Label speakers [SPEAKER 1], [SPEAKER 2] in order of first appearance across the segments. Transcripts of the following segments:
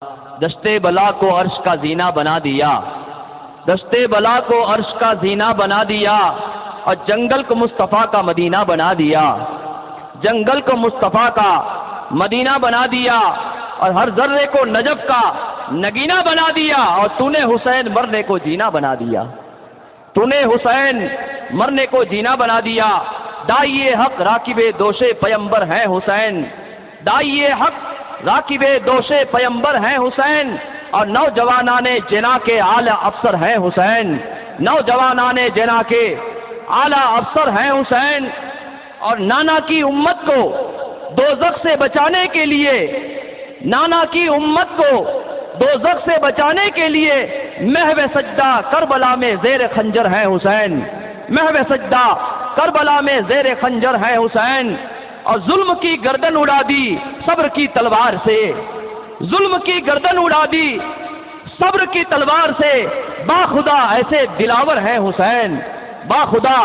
[SPEAKER 1] دشتے بلا کو عرش کا زینہ بنا دیا، دشتے بلا کو عرش کا زینہ بنا دیا، اور جنگل کو مصطفیٰ کا مدینہ بنا دیا، جنگل کو مصطفیٰ کا مدینہ بنا دیا، اور ہر ذرے کو نجف کا نگینہ بنا دیا، اور تو نے حسین مرنے کو جینا بنا دیا، تو نے حسین مرنے کو جینا بنا دیا۔ داعیے حق راکب دوش پیمبر ہیں حسین، داعیے حق راکب دوش پیمبر ہیں حسین، اور نوجوانان جنا کے اعلی افسر ہیں حسین، نوجوانان جنا کے اعلی افسر ہیں حسین۔ اور نانا کی امت کو دوزخ سے بچانے کے لیے، نانا کی امت کو دوزخ سے بچانے کے لیے محو سجدہ کربلا میں زیر خنجر ہیں حسین، محو سجدہ کربلا میں زیر خنجر ہیں حسین۔ اور ظلم کی گردن اڑا دی صبر کی تلوار سے، ظلم کی گردن اڑا دی صبر کی تلوار سے، باخدا ایسے دلاور ہیں حسین، باخدا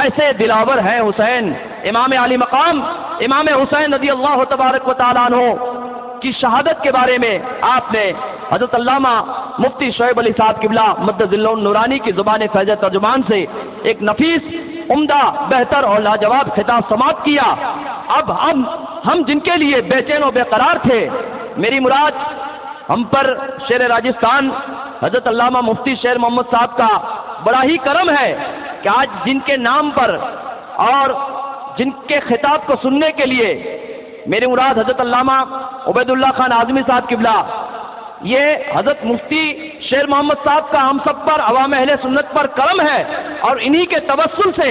[SPEAKER 1] ایسے دلاور ہیں حسین۔ امام علی مقام امام حسین رضی اللہ تبارک و تعالیٰ عنہ کی شہادت کے بارے میں آپ نے حضرت علامہ مفتی شعیب علی صاحب قبلہ مدد اللہ نورانی کی زبان فیض ترجمان سے ایک نفیس، عمدہ، بہتر اور لاجواب خطاب سماعت کیا۔ اب ہم جن کے لیے بے چین و بے قرار تھے، میری مراد ہم پر شیر راجستھان حضرت علامہ مفتی شیر محمد صاحب کا بڑا ہی کرم ہے کہ آج جن کے نام پر اور جن کے خطاب کو سننے کے لیے میری مراد حضرت علامہ عبید اللہ خان اعظمی صاحب قبلہ، یہ حضرت مفتی شیر محمد صاحب کا ہم سب پر، عوام اہل سنت پر کرم ہے، اور انہی کے توسل سے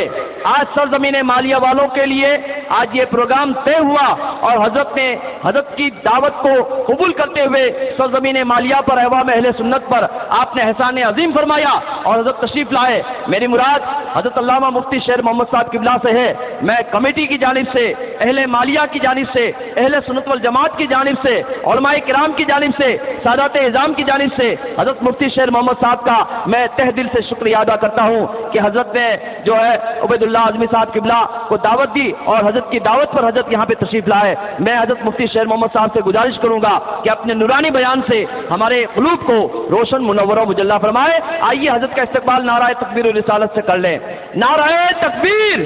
[SPEAKER 1] آج سرزمین مالیہ والوں کے لیے آج یہ پروگرام طے ہوا، اور حضرت نے حضرت کی دعوت کو قبول کرتے ہوئے سرزمین مالیہ پر، عوام اہل سنت پر آپ نے احسان عظیم فرمایا اور حضرت تشریف لائے۔ میری مراد حضرت علامہ مفتی شیر محمد صاحب قبلہ سے ہے۔ میں کمیٹی کی جانب سے، اہل مالیہ کی جانب سے، اہل سنت والجماعت کی جانب سے، علماء کرام کی جانب سے، سادات اعظام کی جانب سے حضرت مفتی شیر محمد صاحب کا میں تہ دل سے شکریہ ادا کرتا ہوں کہ حضرت نے جو ہے عبید اللہ اعظمی صاحب قبلہ کو دعوت دی، اور حضرت کی دعوت پر حضرت یہاں پہ تشریف لائے۔ میں حضرت مفتی شیر محمد صاحب سے گزارش کروں گا کہ اپنے نورانی بیان سے ہمارے قلوب کو روشن، منور و مجلہ فرمائے۔ آئیے حضرت کا استقبال نعرہ تکبیر و رسالت سے کر لیں۔ نعرہ تکبیر،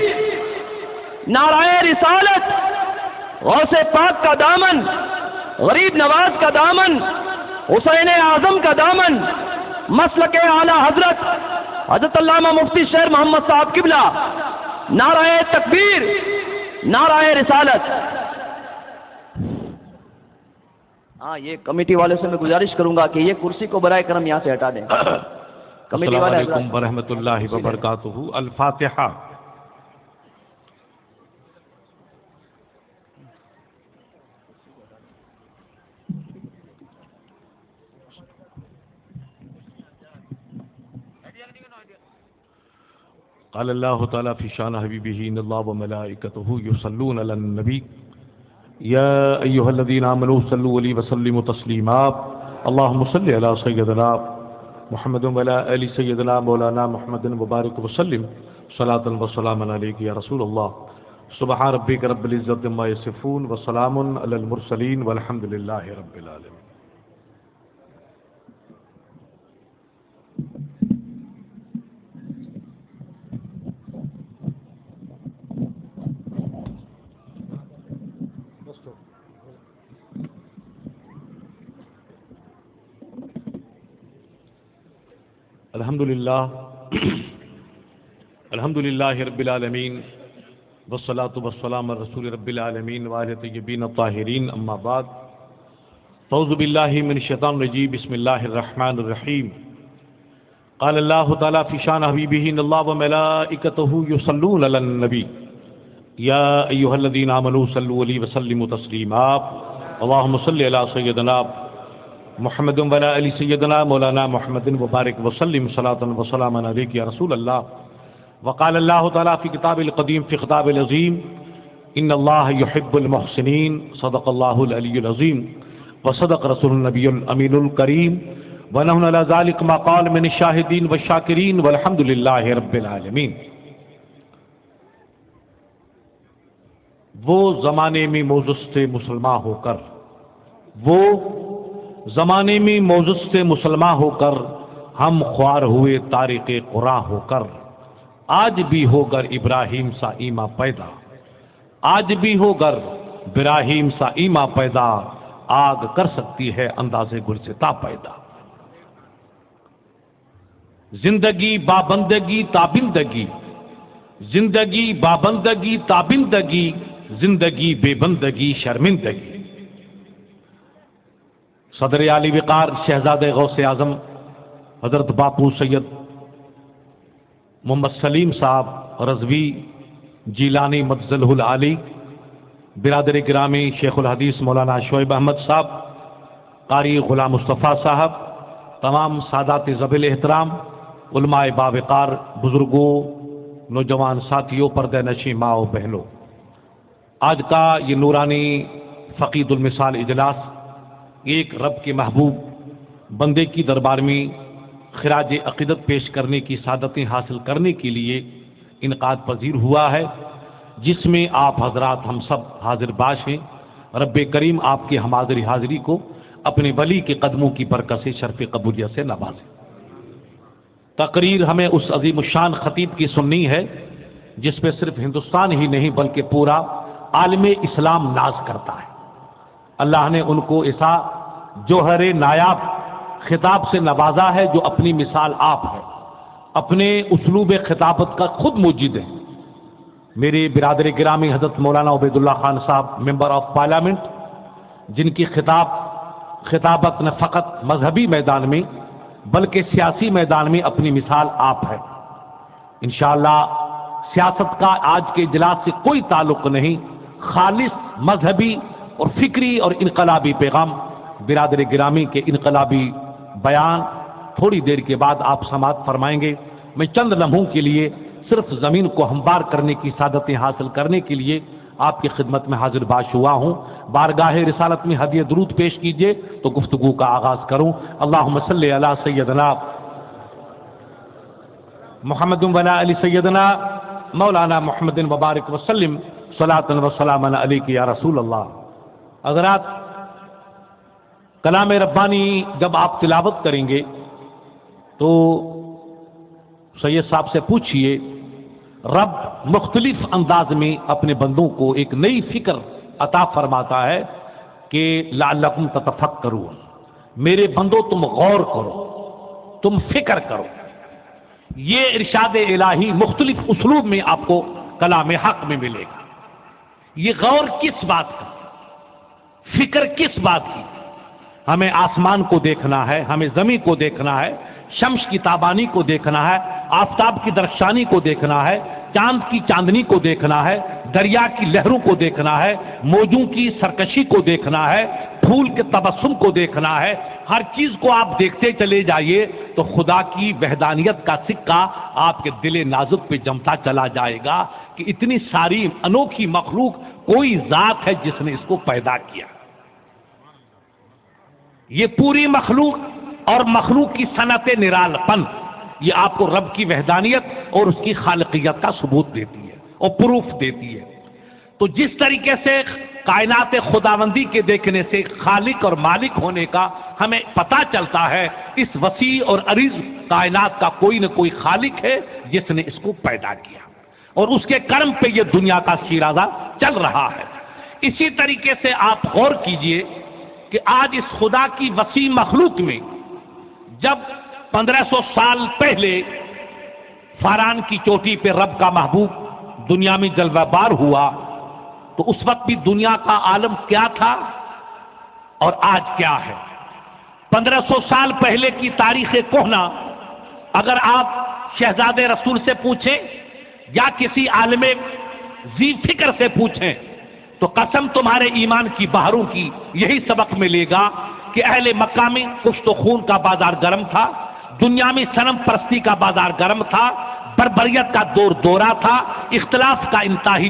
[SPEAKER 1] نعرہ رسالت، غوث پاک کا دامن، غریب نواز کا دامن، حسین اعظم کا دامن، مسلک اعلی حضرت حضرت علامہ مفتی شیر محمد صاحب قبلہ، نعرہ تکبیر، نعرہ رسالت۔ ہاں، یہ کمیٹی والے سے میں گزارش کروں گا کہ یہ کرسی کو برائے کرم یہاں سے ہٹا دیں۔ کمیٹی والے،
[SPEAKER 2] السلام علیکم ورحمۃ اللہ وبرکاتہ۔ الفاتحہ۔ قال اللہ تعالیٰ فی شان حبیبہ ان اللہ وملائکتہ یصلون علی النبی یا ایہا الذین آمنوا صلوا علیہ وسلموا تسلیما اللہم صلی علی سیدنا محمد وعلی آل سیدنا مولانا محمد وبارک وسلم صلاۃ وسلاما علیک یا رسول اللہ۔ سبحان ربک رب العزت عما یصفون وسلام علی المرسلین والحمد للہ رب العالمین۔ الحمد للہ رب العالمین والصلاة والسلام علی رسول رب العالمین وآلہ طیبین الطاہرین، اما بعد فاعوذ باللہ من الشیطان الرجیم، بسم اللہ الرحمن الرحیم۔ قال اللہ تعالیٰ فی شان حبیبہ ان اللہ وملائکتہ یصلون علی النبی یا ایہا الذین آمنوا صلوا علیہ وسلموا تسلیما اللہم صلی علی سیدنا محمد وعلی آل سیدنا مولانا محمد وبارک وسلم صلاۃ وسلاما علیک یا رسول اللہ۔ وقال اللہ تعالیٰ فی کتاب القدیم فی خطاب العظیم ان اللہ یحب المحسنین صدق اللہ العلی العظیم وصدق رسول النبی الامین الکریم ونحن علی ذلک ما قال من الشاہدین والشاکرین والحمد للہ رب العالمین۔ وہ زمانے میں موجز تھے مسلمان ہو کر، وہ زمانے میں موجز سے مسلمان ہو کر ہم خوار ہوئے تارق قرآن ہو کر، آج بھی ہو گر ابراہیم سا ایما پیدا، آج بھی ہو گر ابراہیم سا ایما پیدا، آگ کر سکتی ہے انداز گلستہ پیدا۔ زندگی بابندگی تابندگی، زندگی بابندگی تابندگی، زندگی بے بندگی شرمندگی۔ صدر عالی وقار شہزادہ غوث اعظم حضرت باپو سید محمد سلیم صاحب رضوی جیلانی مدظلہ العالی، برادر گرامی شیخ الحدیث مولانا شعیب احمد صاحب، قاری غلام مصطفیٰ صاحب، تمام سادات ذویل احترام، علماء باوقار، بزرگوں، نوجوان ساتھیوں، پردہ نشین ماں و بہنوں، آج کا یہ نورانی فقید المثال اجلاس ایک رب کے محبوب بندے کی دربار میں خراج عقیدت پیش کرنے کی سعادتیں حاصل کرنے کے لیے انعقاد پذیر ہوا ہے، جس میں آپ حضرات ہم سب حاضر باش ہیں۔ رب کریم آپ کی ہم حاضری کو اپنے ولی کے قدموں کی برکت سے شرف قبولیت سے نوازے۔ تقریر ہمیں اس عظیم الشان خطیب کی سننی ہے جس پہ صرف ہندوستان ہی نہیں بلکہ پورا عالم اسلام ناز کرتا ہے۔ اللہ نے ان کو ایسا جوہر نایاب خطاب سے نوازا ہے جو اپنی مثال آپ ہے، اپنے اسلوب خطابت کا خود موجود ہے۔ میرے برادر گرامی حضرت مولانا عبید اللہ خان صاحب ممبر آف پارلیمنٹ، جن کی خطابت نہ فقط مذہبی میدان میں بلکہ سیاسی میدان میں اپنی مثال آپ ہے۔ انشاءاللہ سیاست کا آج کے اجلاس سے کوئی تعلق نہیں، خالص مذہبی اور فکری اور انقلابی پیغام برادر گرامی کے انقلابی بیان تھوڑی دیر کے بعد آپ سماعت فرمائیں گے۔ میں چند لمحوں کے لیے صرف زمین کو ہموار کرنے کی سعادتیں حاصل کرنے کے لیے آپ کی خدمت میں حاضر باش ہوا ہوں۔ بارگاہ رسالت میں ہدیہ درود پیش کیجیے تو گفتگو کا آغاز کروں۔ اللہم صلی علی سیدنا محمد و علی سیدنا مولانا محمد وبارک وسلم صلاۃ و سلام علیک یا رسول اللہ۔ حضرات، کلام ربانی جب آپ تلاوت کریں گے تو سید صاحب سے پوچھئے، رب مختلف انداز میں اپنے بندوں کو ایک نئی فکر عطا فرماتا ہے کہ لعلکم تتفکرون، میرے بندوں تم غور کرو، تم فکر کرو۔ یہ ارشاد الہی مختلف اسلوب میں آپ کو کلام حق میں ملے گا۔ یہ غور کس بات کا، فکر کس بات کی؟ ہمیں آسمان کو دیکھنا ہے، ہمیں زمین کو دیکھنا ہے، شمس کی تابانی کو دیکھنا ہے، آفتاب کی درخشانی کو دیکھنا ہے، چاند کی چاندنی کو دیکھنا ہے، دریا کی لہروں کو دیکھنا ہے، موجوں کی سرکشی کو دیکھنا ہے، پھول کے تبسم کو دیکھنا ہے۔ ہر چیز کو آپ دیکھتے چلے جائیے تو خدا کی وحدانیت کا سکہ آپ کے دل نازک پہ جمتا چلا جائے گا کہ اتنی ساری انوکھی مخلوق کوئی ذات ہے جس نے اس کو پیدا کیا۔ یہ پوری مخلوق اور مخلوق کی صنعت نرال پن، یہ آپ کو رب کی وحدانیت اور اس کی خالقیت کا ثبوت دیتی ہے اور پروف دیتی ہے۔ تو جس طریقے سے کائنات خداوندی کے دیکھنے سے خالق اور مالک ہونے کا ہمیں پتہ چلتا ہے، اس وسیع اور عریض کائنات کا کوئی نہ کوئی خالق ہے جس نے اس کو پیدا کیا اور اس کے کرم پہ یہ دنیا کا شیرازہ چل رہا ہے۔ اسی طریقے سے آپ غور کیجئے کہ آج اس خدا کی وسیع مخلوق میں جب 1500 سال پہلے فاران کی چوٹی پہ رب کا محبوب دنیا میں جلوہ بار ہوا تو اس وقت بھی دنیا کا عالم کیا تھا اور آج کیا ہے؟ 1500 سال پہلے کی تاریخ کہنا اگر آپ شہزادے رسول سے پوچھیں یا کسی عالم ذی فکر سے پوچھیں تو قسم تمہارے ایمان کی بہاروں کی یہی سبق ملے گا کہ اہل مکہ میں کشت و خون کا بازار گرم تھا، دنیا میں صنم پرستی کا بازار گرم تھا، بربریت کا دورہ تھا، اختلاف کا انتہائی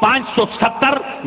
[SPEAKER 2] 570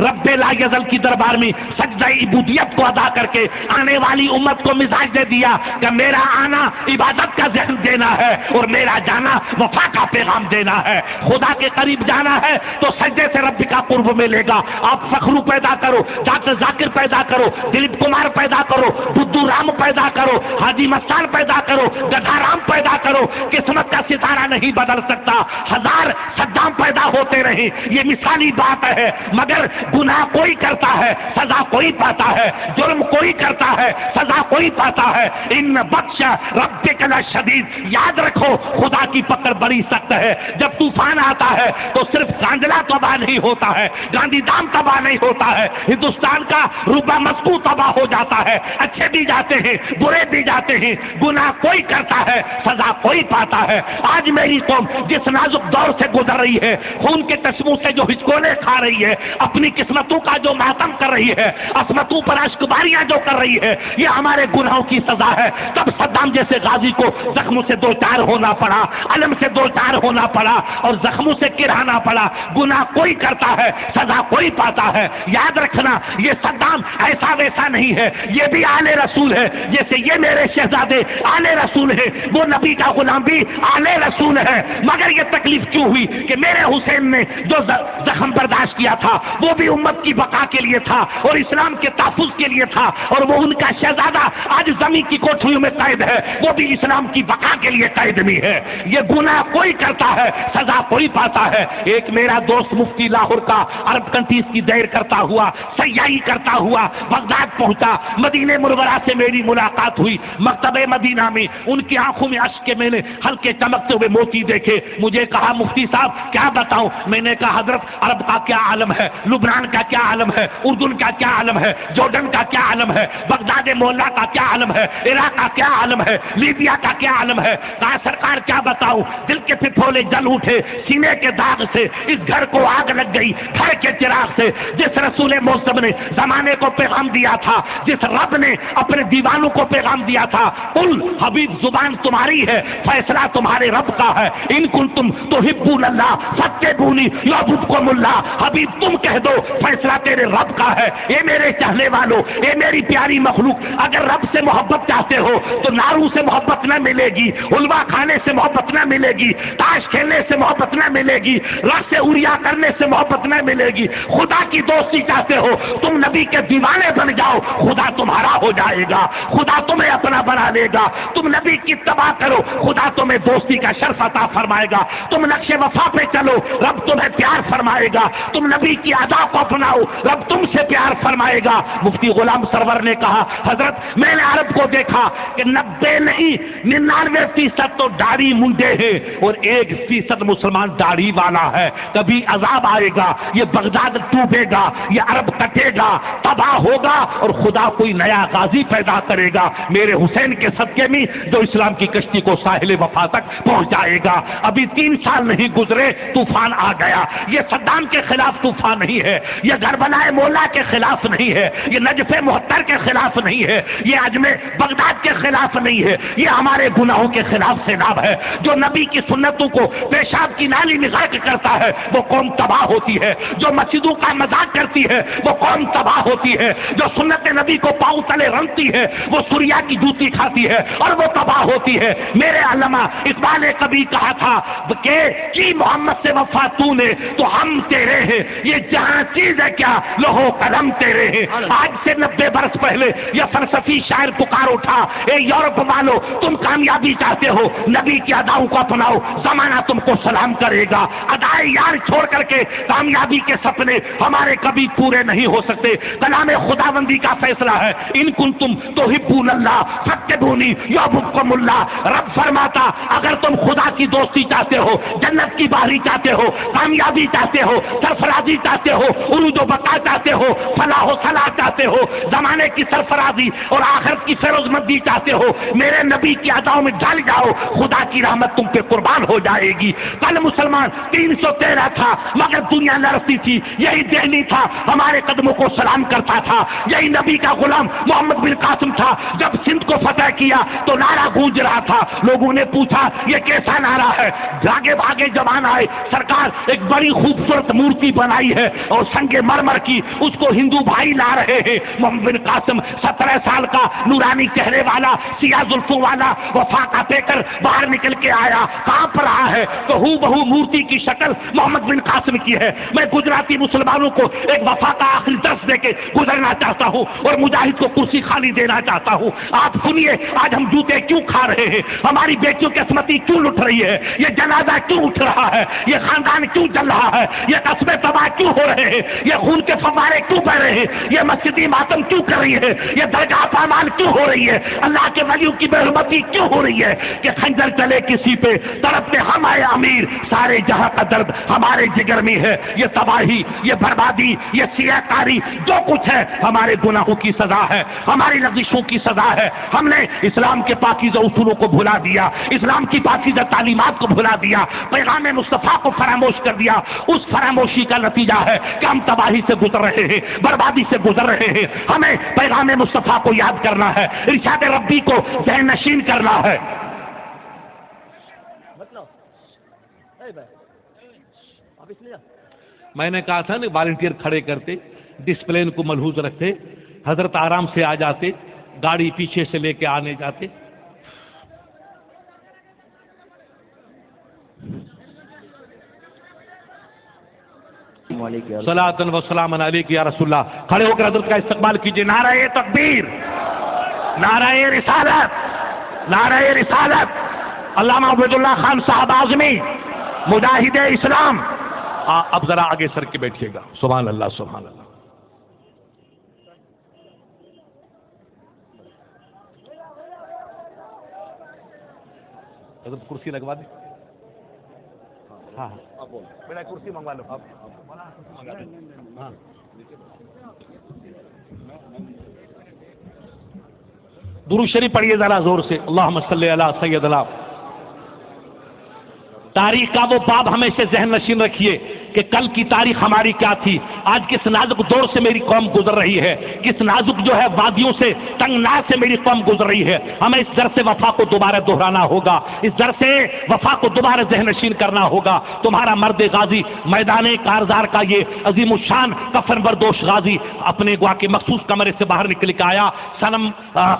[SPEAKER 3] رب لا یزل کی دربار میں سجدہ عبودیت کو ادا کر کے آنے والی امت کو مزاج دے دیا کہ میرا آنا عبادت کا ذہن دینا ہے اور میرا جانا وفا کا پیغام دینا ہے. خدا کے قریب جانا ہے تو سجدے سے رب کا قرب ملے گا. آپ فخرو پیدا کرو، ڈاکٹر ذاکر پیدا کرو، دلیپ کمار پیدا کرو، بدھو رام پیدا کرو، حاجی مستان پیدا کرو، گدھا رام پیدا کرو، قسمت کا ستارہ نہیں بدل سکتا. ہزار صدام پیدا ہوتے رہے، یہ مثالی بات ہے، مگر گناہ کوئی کرتا ہے سزا کوئی پاتا ہے، جرم کوئی کرتا ہے سزا کوئی پاتا ہے. ان بخش ربک لشدید، یاد رکھو خدا کی پکڑ بڑی سخت ہے. جب طوفان آتا ہے تو صرف کانڈلا تباہ نہیں ہوتا ہے، گاندھی دام تباہ نہیں ہوتا ہے، ہندوستان کا روبہ مسکو تباہ ہو جاتا ہے. اچھے بھی جاتے ہیں، برے بھی جاتے ہیں. گناہ کوئی کرتا ہے سزا کوئی پاتا ہے. آج میری قوم جس نازک دور سے گزر رہی ہے، خون کے چشموں سے جو ہچکولے کھا رہی ہے، اپنی قسمتوں کا جو ماتم کر رہی ہے، عصمتوں پر اشکباریاں جو کر رہی ہے، یہ ہمارے گناہوں کی سزا ہے. تب صدام جیسے غازی کو زخموں سے دو چار ہونا پڑا، علم سے دو چار ہونا پڑا اور زخموں سے کرہانا پڑا. گناہ کوئی کرتا ہے سزا کوئی پاتا ہے. یاد رکھنا یہ صدام ایسا ویسا نہیں ہے، یہ بھی آل رسول ہے. جیسے یہ میرے شہزادے آل رسول ہے، وہ نبی کا غلام بھی آل رسول ہے. مگر یہ تکلیف کیوں ہوئی کہ میرے حسین نے جو زخم برداشت کیا تھا وہ بھی امت کی بقا کے لیے تھا اور اسلام کے تحفظ کے لیے تھا، اور وہ ان کا شہزادہ آج زمین کی کوٹھریوں میں قید ہے، وہ بھی اسلام کی بقا کے لیے قید نہیں ہے. یہ گناہ کوئی کرتا ہے سزا کوئی پاتا ہے. ایک میرا دوست مفتی لاہور کا عرب کنٹریز کی دیر کرتا ہوا، سیاحی کرتا ہوا بغداد پہنچا. مدینہ منورہ سے میری ملاقات ہوئی. مکتبہ مدینہ میں ان کی آنکھوں میں اشک کے میں نے ہلکے چمکتے ہوئے موتی دیکھے. مجھے کہا مفتی صاحب کیا بتاؤں؟ میں نے کہا حضرت عرب کا کیا عالم ہے، لبنان کا کیا عالم ہے، اردن کا کیا عالم ہے، جارڈن کا کیا عالم ہے، بغداد مولا کا کیا عالم ہے، عراق کا کیا عالم ہے، لیبیا کا کیا عالم ہے. کہا سرکار کیا بتاؤں؟ دل کے پھپھولے جل اٹھے سینے کے داغ سے. اس گھر کو آگ لگ گئی گھر کے چراغ سے. جس رسول معظم نے زمانے کو پیغام دیا تھا، جس رب نے اپنے دیوانوں کو پیغام دیا تھا، قل حبیب زبان تمہاری ہے، فیصلہ تمہارے رب کا ہے. ان کنتم تحبون اللہ فاتبعونی یحببکم اللہ. حبیب تم کہہ دو فیصلہ تیرے رب کا ہے. اے میرے چاہنے والوں، اے میری پیاری مخلوق، اگر رب سے محبت چاہتے ہو تو نارو سے محبت نہ ملے گی، حلوہ کھانے سے محبت نہ ملے گی، تاش کھیلنے سے محبت نہ ملے گی، رس سے اوریا کرنے سے محبت نہ ملے گی. خدا کی دوستی چاہتے ہو تم نبی کے دیوانے بن جاؤ، خدا تمہارا ہو جائے گا، خدا تمہیں اپنا بنا لے گا. تم نبی کی اتباع کرو، خدا تمہیں دوستی کا شرف عطا فرمائے گا. تم نقش وفا پہ چلو، رب تمہیں پیار فرمائے گا. تم نبی کی ادا کو اپناؤ، رب تم سے پیار فرمائے گا. مفتی غلام سرور نے کہا حضرت میں نے عرب کو دیکھا کہ 90 نہیں 99% تو داڑھی منڈے ہیں اور 1% مسلمان داڑھی والا ہے. کبھی عذاب آئے گا، یہ بغداد ڈوبے گا، یہ عرب کٹے گا، تباہ ہوگا اور خدا کوئی نیا غازی پیدا کرے گا میرے حسین کے صدقے میں، جو اسلام کی کشتی کو ساحل وفا تک پہنچ جائے گا. ابھی 3 سال نہیں گزرے طوفان آ گیا. یہ صدام کے خلاف طوفان نہیں ہے، یہ کربلائے مولا کے خلاف نہیں ہے، یہ نجف محتر کے خلاف نہیں ہے، یہ عجم بغداد کے خلاف نہیں ہے، یہ ہمارے گناہوں کے خلاف سیلاب ہے. جو نبی کی سنتوں کو پیشاب کی نالی میں غرق کرتا ہے وہ قوم تباہ ہوتی ہے. جو مسجدوں کا مذاق کرتی ہے وہ قوم تباہ ہوتی ہے. جو سنت نبی کو پاؤں تلے رنگتی ہے وہ سوریا کی جوتی کھاتی ہے اور وہ تباہ ہوتی ہے. میرے علامہ اقبال نے کبھی کہا تھا کہ کی محمد سے وفا تو نے تو ہم تیرے ہیں، یہ جہاں چیز ہے کیا لوہو قلم تیرے ہیں. آج سے 90 برس پہلے یہ فلسفی شاعر پکار اٹھا، اے یورپ والو تم کامیابی چاہتے ہو نبی کی اداؤں کو اپناؤ، زمانہ تم کو سلام کرے گا. ادائے یار چھوڑ کر کے کامیابی کے سپنے ہمارے کبھی پورے نہیں ہو سکتے. کلام خداوندی کا فیصلہ ہے ان کنتم تحبون اللہ فاتبعونی یحببکم اللہ. رب فرماتا اگر تم خدا کی دوستی چاہتے ہو، جنت کی باہری چاہتے ہو، کامیابی چاہتے ہو، سرفرازی چاہتے ہو، عروج و بقا چاہتے ہو، فلاح و صلاح چاہتے ہو، زمانے کی سرفرازی اور آخرت کی فیروز مندی چاہتے ہو، میرے نبی کی اداؤں میں ڈال جاؤ، خدا کی رحمت تم پہ قربان ہو جائے گی. کل مسلمان 313 تھا مگر دنیا لڑتی تھی، یہی دہلی تھا ہمارے قدموں کو سلام کرتا تھا، یہی نبی کا غلام محمد بن قاسم تھا، جب سندھ کو فتح کیا تو نعرہ گونج رہا تھا، لوگوں نے پوچھا یہ کیسا نعرہ ہے، بھاگے بھاگے جوان آئے، سرکار ایک بڑی خوبصورت مورتی بنائی ہے اور سنگ مرمر کی، اس کو ہندو بھائی لا رہے ہیں۔ محمد بن قاسم 17 سال کا نورانی چہرے والا، سیاہ زلفوں والا، وفاقہ پہ کر باہر نکل کے آیا، کہاں پر آیا ہے تو ہو بہو مورتی کی شکل محمد بن قاسم کی ہے۔ میں گجراتی مسلمانوں کو ایک وفاقہ آخری درس دے کے گزرنا چاہتا ہوں اور مجاہد کو کرسی خالی دینا چاہتا ہوں۔ آپ سنیے، آج ہم جوتے کیوں کھا رہے ہیں، ہماری بیٹیوں کی عصمتی کیوں لٹ رہی ہے، یہ جنازہ کیوں اٹھ رہا ہے، یہ خاندان کیوں جل رہا ہے، یہ قصبے تباہ کیوں ہو رہے ہیں، یہ خون کے فوارے کیوں بہ رہے ہیں، یہ مسجدی ماتم کیوں کر رہی ہے، یہ درگاہ پامال کیوں ہو رہی ہے، اللہ کے ولیوں کی بے حرمتی کیوں ہو رہی ہے کہ خنجر چلے کسی پہ، طرف پہ ہم آئے امیر، سارے جہاں کا درد ہمارے جگر میں ہے۔ یہ تباہی، یہ بربادی، یہ سیاہ کاری جو کچھ ہے ہمارے گناہوں کی سزا ہے، ہماری لغزشوں کی سزا ہے۔ ہم نے اسلام کے پاکیزہ اصولوں کو بھلا دیا، اسلام کی پاکیزہ تعلیمات کو بھلا دیا، پیغام مصطفیٰ کو فراموش کر دیا۔ اس فراموشی کا نتیجہ ہے کہ ہم تباہی سے گزر رہے ہیں، بربادی سے گزر رہے ہیں۔ ہمیں پیغام مصطفیٰ کو یاد کرنا ہے، ارشاد ربی کو ذہن نشین کرنا ہے۔
[SPEAKER 2] میں نے کہا تھا نا والنٹیئر کھڑے کرتے، ڈسپلین کو ملحوظ رکھتے، حضرت آرام سے آ جاتے، گاڑی پیچھے سے لے کے آنے جاتے۔ صلاۃ و سلام علیک یا رسول اللہ۔
[SPEAKER 3] کھڑے ہو کر حضرت کا استقبال کیجیے۔ نعرہ تکبیر، نعرہ رسالت، نعرہ رسالت۔ علامہ عبید اللہ خان صاحب اعظمی، مجاہد اسلام۔
[SPEAKER 2] اب ذرا آگے سر کے بیٹھیے گا۔ سبحان اللہ، سبحان اللہ۔ حضرت کرسی لگوا دیں۔ ہاں بیٹا کرسی منگوا لو۔
[SPEAKER 3] درود شریف پڑھیے ذرا زور سے، اللہم صلی علی سیدنا۔ تاریخ کا وہ باب ہمیشہ ذہن نشین رکھیے کہ کل کی تاریخ ہماری کیا تھی، آج کس نازک دور سے میری قوم گزر رہی ہے، کس نازک جو ہے وادیوں سے، تنگناہ سے میری قوم گزر رہی ہے۔ ہمیں اس درس وفا کو دوبارہ دہرانا ہوگا، اس درس وفا کو دوبارہ ذہن نشین کرنا ہوگا۔ تمہارا مرد غازی میدان کارزار کا یہ عظیم الشان کفن بردوش غازی اپنے گوا کے مخصوص کمرے سے باہر نکل کے آیا، صنم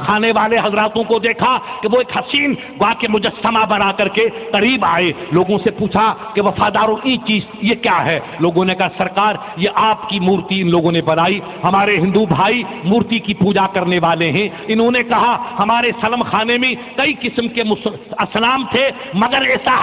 [SPEAKER 3] کھانے والے حضراتوں کو دیکھا کہ وہ ایک حسین گوا کے مجسمہ بنا کر کے قریب آئے، لوگوں سے پوچھا کہ وفاداروں یہ چیز یہ کیا ہے؟ لوگوں نے کہا سرکار یہ آپ کی مورتی ان لوگوں نے بنائی، ہمارے ہندو بھائی مورتی کی پوجا کرنے والے ہیں۔ انہوں نے کہا ہمارے صنم خانے میں کئی قسم کے اصنام تھے مگر ایسا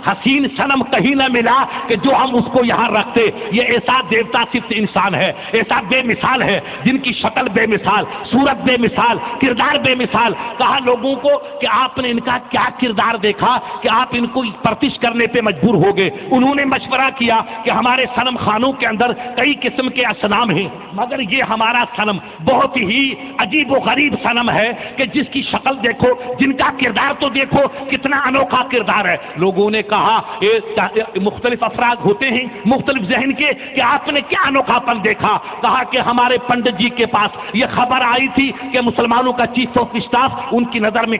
[SPEAKER 3] حسین صنم کہیں نہ ملا کہ جو ہم اس کو یہاں رکھتے۔ یہ ایسا دیوتا صرف انسان ہے، ایسا بے مثال ہے جن کی شکل بے مثال، صورت بے مثال، کردار بے مثال۔ کہا لوگوں کو کہ آپ نے ان کا کیا کردار دیکھا کہ آپ ان کو پرتش کرنے پہ مجبور ہو گئے؟ انہوں نے مشورہ کیا کہ ہمارے صنم خانوں کے اندر کئی قسم کے اصنام ہیں مگر یہ ہمارا صنم بہت ہی عجیب و غریب صنم ہے کہ جس کی شکل دیکھو، جن کا کردار تو دیکھو کتنا انوکھا کردار ہے۔ لوگوں نے کہا مختلف افراد ہوتے ہیں مختلف ذہن کے کہ آپ نے کیا انوکھا پن دیکھا؟ کہا کہ ہمارے پنڈت جی کے پاس یہ خبر آئی تھی کہ مسلمانوں کا چیف آف اسٹاف ان کی نظر میں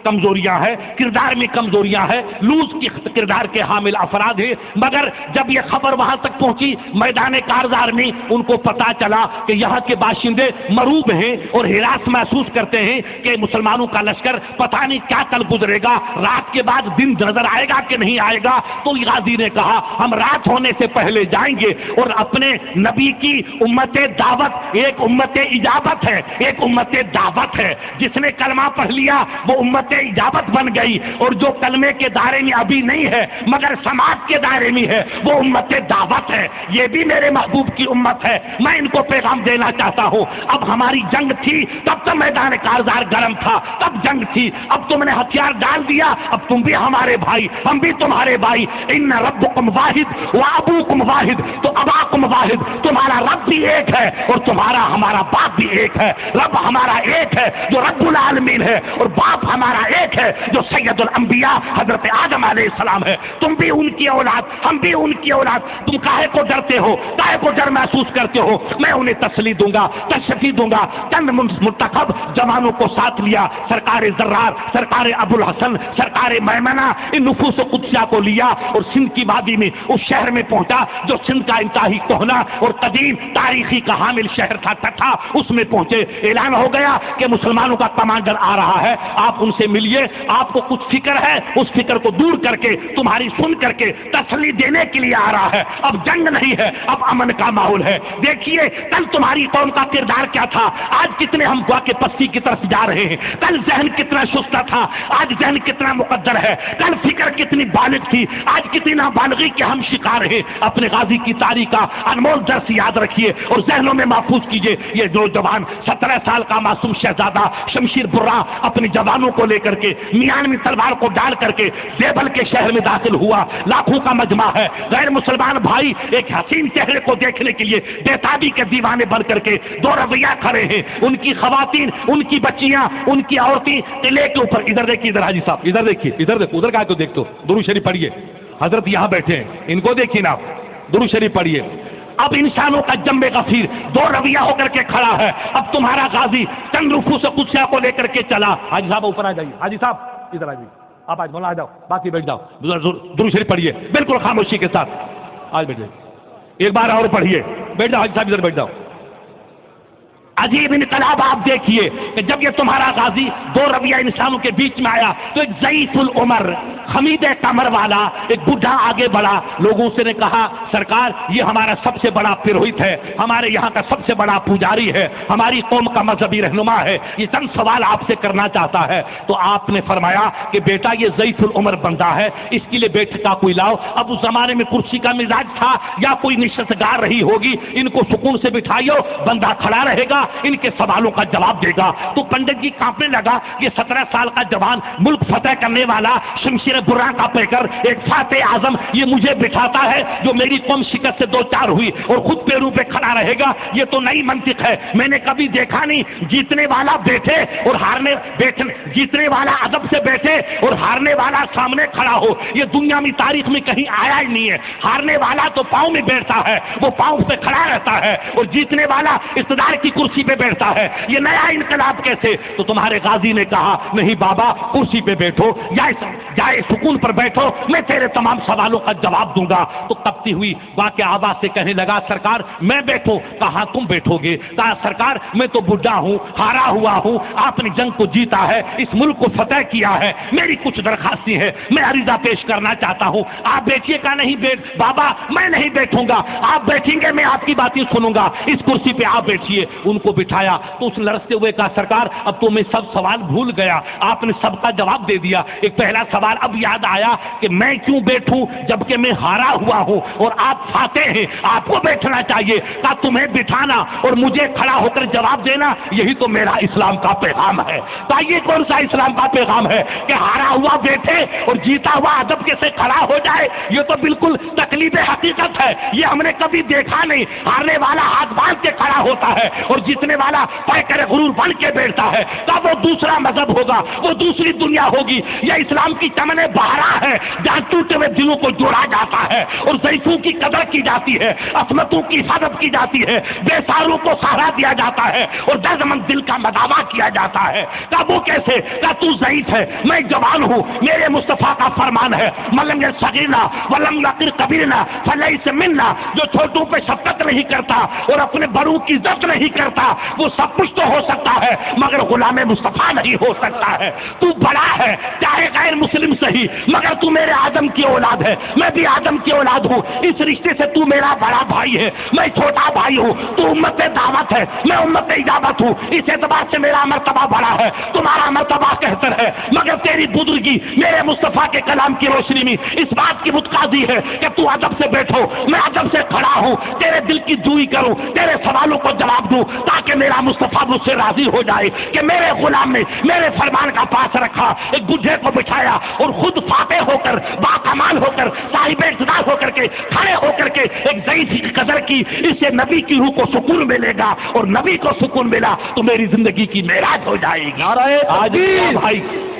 [SPEAKER 3] کمزوریاں ہیں، کردار میں کمزوریاں ہیں، لوز کی کردار کے حامل افراد ہیں، مگر جب یہ خبر وہاں تک پہنچی میدان کارزار میں ان کو پتا چلا کہ یہاں کے باشندے مروب ہیں اور ہراس محسوس کرتے ہیں کہ مسلمانوں کا لشکر پتہ نہیں کیا کل گزرے گا، رات کے بعد دن نظر آئے گا کہ نہیں آئے گا۔ تو غازی نے کہا ہم رات ہونے سے پہلے جائیں گے اور اپنے نبی کی امت دعوت، ایک امت اجابت ہے، ایک امت دعوت ہے، جس نے کلمہ پڑھ لیا وہ امت اجابت بن گئی، اور جو کلمے کے دائرے میں ابھی نہیں ہے مگر سماعت کے دائرے میں ہے وہ امت دعوت ہے۔ یہ بھی میرے محبوب کی امت ہے، میں ان کو پیغام دینا چاہتا ہوں۔ اب ہماری جنگ تھی تب تو میدان کارزار گرم تھا، تب جنگ تھی، اب تم نے ہتھیار ڈال دیا، اب تم بھی ہمارے بھائی، ہم بھی تمہارے بھائی۔ ان ربکم واحد وابوکم واحد، تو اباکم واحد، تمہارا رب بھی ایک ہے اور تمہارا ہمارا باپ بھی ایک ہے۔ رب ہمارا ایک ہے جو رب العالمین ہے اور باپ ہمارا خدا ایک ہے جو سید الانبیاء حضرت آدم علیہ السلام ہے. تم بھی ان کی اولاد، ہم بھی ان کی اولاد. تم کاہے کو ڈرتے ہو، کاہے کو ڈر محسوس کرتے ہو؟ میں انہیں تسلی دوں گا، تشفی دوں گا. چند منتخب جوانوں کو ساتھ لیا، سرکار زرار، سرکار ابو الحسن، سرکار میمنہ، ان نفوس قدسیہ کو لیا اور سندھ کی وادی میں اس شہر میں پہنچا جو سندھ کا انتہائی کہنا اور قدیم تاریخی کا حامل شہر تھا ٹھٹھا. اس میں پہنچے، اعلان ہو گیا کہ مسلمانوں کا کمانڈر آ رہا ہے، آپ ان سے ملیے. آپ کو کچھ فکر ہے، اس فکر کو دور کر کے تمہاری سن کر کے تسلی دینے کے لیے آ رہا ہے. اب جنگ نہیں ہے، اب امن کا ماحول ہے. دیکھیے کل تمہاری قوم کا کردار کیا تھا، آج کتنے ہم گوا کے پستی کی طرف جا رہے ہیں. کل ذہن کتنا شستہ تھا، آج ذہن کتنا مقدر ہے. کل فکر کتنی بالغ تھی، آج کتنی نابالغی کے ہم شکار ہیں. اپنے غازی کی تاریخ کا انمول درس یاد رکھیے اور ذہنوں میں محفوظ کیجیے. یہ جو جوان 17 سال کا معصوم شہزادہ شمشیر برہ اپنے جوانوں کو لے کر کے میانوی تلوار کو ڈال کر کے دیبل کے شہر میں داخل ہوا. لاکھوں کا مجمع ہے، غیر مسلمان بھائی ایک حسین چہرے کو دیکھنے کے لیے بےتابی کے دیوانے بن کر کے دو رویہ کھڑے ہیں. ان کی خواتین، ان کی بچیاں، ان کی عورتیں قلعے کے اوپر. ادھر دیکھیے، ادھر حاجی صاحب ادھر دیکھیے، ادھر دیکھو، ادھر کا تو دیکھ تو درود شریف پڑھیے. حضرت یہاں بیٹھے ہیں، ان کو دیکھیے نا، درود شریف پڑھیے. اب انسانوں کا جنب غفیر دو رویہ ہو کر کے کھڑا ہے. اب تمہارا غازی چند نفوس قدسیہ کو لے کر کے چلا. حاجی صاحب اوپر آ جائیے، حاجی صاحب ادھر آ جائیے، آپ آج مولانا آ جاؤ، باقی بیٹھ جاؤ، درود شریف پڑھیے بالکل خاموشی کے ساتھ. آج بیٹھ جائیے، ایک بار اور پڑھیے. بیٹھ جاؤ حاجی صاحب، ادھر بیٹھ جاؤ. عجیب انقلاب آپ دیکھیے کہ جب یہ تمہارا غازی دو رویہ انسانوں کے بیچ میں آیا تو ایک ضعیف العمر خمید کمر والا ایک بڈھا آگے بڑھا. لوگوں سے نے کہا سرکار یہ ہمارا سب سے بڑا پروہت ہے، ہمارے یہاں کا سب سے بڑا پجاری ہے، ہماری قوم کا مذہبی رہنما ہے، یہ چند سوال آپ سے کرنا چاہتا ہے. تو آپ نے فرمایا کہ بیٹا یہ ضعیف العمر بندہ ہے، اس کے لیے بیٹھ کا کوئی لاؤ. اب اس زمانے میں کرسی کا مزاج تھا یا کوئی نشست گار رہی ہوگی، ان کو سکون سے بٹھائیو، بندہ کھڑا رہے گا، ان کے سوالوں کا جواب دے گا. تو پنڈت جی کانپنے لگا. یہ 17 سال کا جوان ملک فتح کرنے والا شمشیر برہ کا پیکر ایک فاتح اعظم یہ مجھے بٹھاتا ہے جو میری قوم شکست سے دو چار ہوئی اور خود پیروں پہ کھڑا رہے گا. یہ تو نئی منطق ہے، میں نے کبھی دیکھا نہیں. جیتنے والا بیٹھے اور ہارنے بیٹھے، جیتنے والا ادب سے بیٹھے اور ہارنے والا سامنے کھڑا ہو، یہ دنیا میں تاریخ میں کہیں آیا ہی نہیں ہے. ہارنے والا تو پاؤں میں بیٹھتا ہے، وہ پاؤں پہ کھڑا رہتا ہے، اور جیتنے والا اقتدار کی کرسی پہ بیٹھتا ہے. یہ نیا انقلاب کیسے؟ تو تمہارے غازی نے کہا نہیں بابا کرسی پہ بیٹھو یا سکون پر بیٹھو، میں تیرے تمام سوالوں کا جواب دوں گا. تو کپتی ہوئی واقع آواز سے کہنے لگا سرکار میں بیٹھوں. کہا تم بیٹھو گے؟ کہا سرکار میں تو بڈھا ہوں، ہارا ہوا ہوں، آپ نے جنگ کو جیتا ہے، اس ملک کو فتح کیا ہے، میری کچھ درخواستیں ہیں، میں عریضہ پیش کرنا چاہتا ہوں. آپ بیٹھیے. کا نہیں بیٹھ بابا میں نہیں بیٹھوں گا، آپ بیٹھیں گے میں آپ کی باتیں سنوں گا، اس کرسی پہ آپ بیٹھیے. ان کو بٹھایا تو اس لرزتے ہوئے کہا سرکار اب تو میں سب سوال بھول گیا، آپ نے سب کا جواب دے دیا. ایک پہلا سوال اب یاد آیا کہ میں کیوں بیٹھوں جبکہ میں ہارا ہوا ہوں اور آپ فاتح ہیں، آپ کو بیٹھنا چاہیے. کہا تمہیں بٹھانا اور مجھے کھڑا ہو کر جواب دینا یہی تو میرا اسلام کا پیغام ہے. تو یہ کون سا اسلام کا پیغام ہے کہ ہارا ہوا بیٹھے اور جیتا ہوا ادب کے سے کھڑا ہو جائے؟ یہ تو بالکل تکلیف حقیقت ہے، یہ ہم نے کبھی دیکھا نہیں. ہارنے والا ہاتھ باندھ کے کھڑا ہوتا ہے اور جیتنے والا پیکر غرور بن کے بیٹھتا ہے. تب وہ دوسرا مذہب ہوگا، وہ دوسری دنیا ہوگی. یہ اسلام کی چمن بہارا ہے جہاں ٹوٹے ہوئے دلوں کو جوڑا جاتا ہے اور ضعیفوں کی قدر کی جاتی ہے، عصمتوں کی حفاظت کی جاتی ہے، بے سہاروں کو سہارا دیا جاتا ہے اور دردمند دل کا مداوا کیا جاتا ہے. کہا وہ کیسے؟ کہا تو ضعیف ہے، میں جوان ہوں، میرے مصطفیٰ کا فرمان ہے ملم صغیرنا ولم یقر کبیرنا فلیس منا. جو چھوٹوں پہ شفقت نہیں کرتا اور اپنے بڑوں کی عزت نہیں کرتا وہ سب کچھ تو ہو سکتا ہے مگر غلام مصطفیٰ نہیں ہو سکتا ہے. تو بڑا ہے چاہے غیر مسلم صحیح، مگر تو میرے آدم کی اولاد ہے، میں بھی آدم کی اولاد ہوں. اس رشتے سے تو میرا بڑا بھائی ہے، میں چھوٹا بھائی ہوں. تو امت دعوت ہے، میں امت اجابت ہوں. اس اعتبار سے میرا مرتبہ بڑا ہے، تمہارا مرتبہ کہتر ہے. مگر تیری بزرگی میرے مصطفیٰ کے کلام کی روشنی میں اس بات کی متقاضی ہے کہ تو ادب سے بیٹھو، میں ادب سے کھڑا ہوں، تیرے دل کی جوئی کروں، تیرے سوالوں کو جواب دوں تاکہ میرا مصطفیٰ مجھ سے راضی ہو جائے کہ میرے غلام نے میرے فرمان کا پاس رکھا. ایک بڈھے کو بٹھایا اور خود فاتح ہو کر، باکمال ہو کر، صاحب اقتدار ہو کر کے، کھڑے ہو کر کے ایک ضعیف کی قدر کی. اس سے نبی کی روح کو سکون ملے گا اور نبی کو سکون ملا تو میری زندگی کی معراج ہو جائے گی.
[SPEAKER 2] نعرہ
[SPEAKER 3] آج
[SPEAKER 2] تکبیر.
[SPEAKER 3] بھائی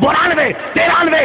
[SPEAKER 3] 92, 93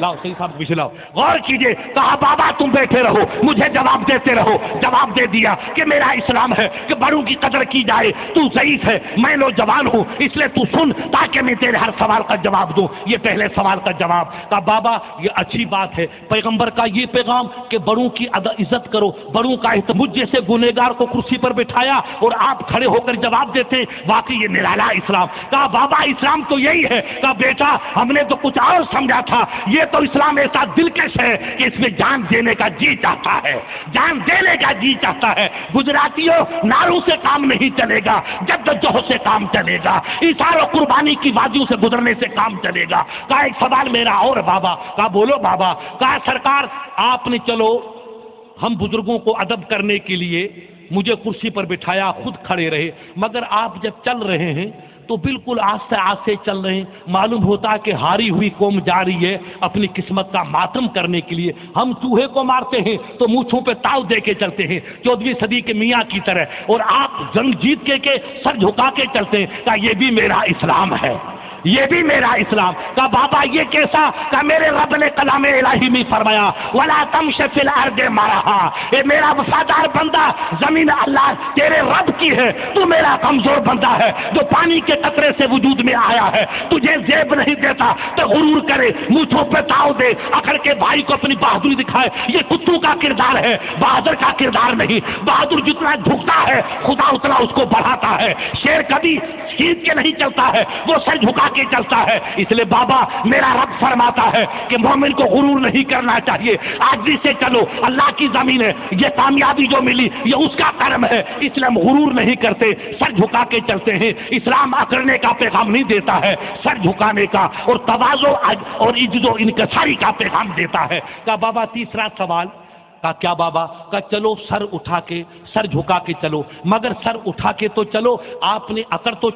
[SPEAKER 3] لاؤ صحیح صاحب پیچھے لاؤ، غور کیجئے، کہا بابا تم بیٹھے رہو، مجھے جواب دیتے رہو، جواب دے دیا کہ میرا اسلام ہے کہ بڑوں کی قدر کی جائے، تو ضعیف ہے، میں نوجوان ہوں، اس لیے تو سن تاکہ میں تیرے ہر سوال کا جواب دوں۔ یہ پہلے سوال کا جواب۔ کہا بابا یہ اچھی بات ہے، پیغمبر کا یہ پیغام کہ بڑوں کی عزت کرو، بڑوں کا احترام، مجھ جیسے گنہگار کو کرسی پر بٹھایا اور آپ کھڑے ہو کر جواب دیتے ہیں، واقعی یہ نرالا اسلام۔ کہا بابا اسلام تو یہی ہے۔ کہا بیٹا ہم نے تو کچھ اور سمجھا تھا، یہ تو اسلام ایسا دلکش ہے کہ اس میں جان دینے کا جی چاہتا ہے، جان دینے کا جی چاہتا ہے۔ گجراتیوں ناروں سے کام نہیں چلے گا، جدوجہد سے کام چلے گا، ایثار و قربانی کی وادیوں سے گزرنے سے کام چلے گا۔ کہا ایک سوال میرا اور بابا۔ کہا بولو بابا۔ کہا سرکار آپ نے چلو ہم بزرگوں کو ادب کرنے کے لیے مجھے کرسی پر بٹھایا، خود کھڑے رہے، مگر آپ جب چل رہے ہیں تو بالکل آہستہ آہستہ چل رہے ہیں، معلوم ہوتا کہ ہاری ہوئی قوم جا رہی ہے اپنی قسمت کا ماتم کرنے کے لیے۔ ہم چوہے کو مارتے ہیں تو مونچھوں پہ تاؤ دے کے چلتے ہیں 14ویں صدی کے میاں کی طرح، اور آپ جنگ جیت کے سر جھکا کے چلتے ہیں۔ کہا یہ بھی میرا اسلام ہے، یہ بھی میرا اسلام۔ کہا بابا یہ کیسا؟ کہا میرے رب نے کلام الہی میں فرمایا وَلَا تَمْشِ فِي الْأَرْضِ مَرَحًا، اے میرا وفادار بندہ، زمین اللہ تیرے رب کی ہے، تو میرا کمزور بندہ ہے جو پانی کے قطرے سے وجود میں آیا ہے، تجھے زیب نہیں دیتا تو غرور کرے، مونچھوں پہ تاؤ دے، اکڑ کے بھائی کو اپنی بہادری دکھائے، یہ کتوں کا کردار ہے، بہادر کا کردار نہیں۔ بہادر جتنا جھکتا ہے خدا اتنا اس کو بڑھاتا ہے، شیر کبھی کھینچ کے نہیں چلتا ہے، وہ سر جھکا کے چلتا ہے۔ اس لیے بابا میرا رب فرماتا ہے کہ مومن کو غرور نہیں کرنا چاہیے، عاجزی سے چلو، اللہ کی زمین ہے، یہ کامیابی جو ملی یہ اس کا کرم ہے، اس لیے ہم غرور نہیں کرتے، سر جھکا کے چلتے ہیں۔ اسلام اکڑنے کا پیغام نہیں دیتا ہے، سر جھکانے کا اور تواضع اور عجز و انکساری کا پیغام دیتا ہے۔ کہا بابا تیسرا سوال۔ کہا کیا بابا؟ کہا چلو سر اٹھا کے، سر جھکا کے چلو، مگر سر اٹھا کے تو چلو، آپ نے اکڑ تو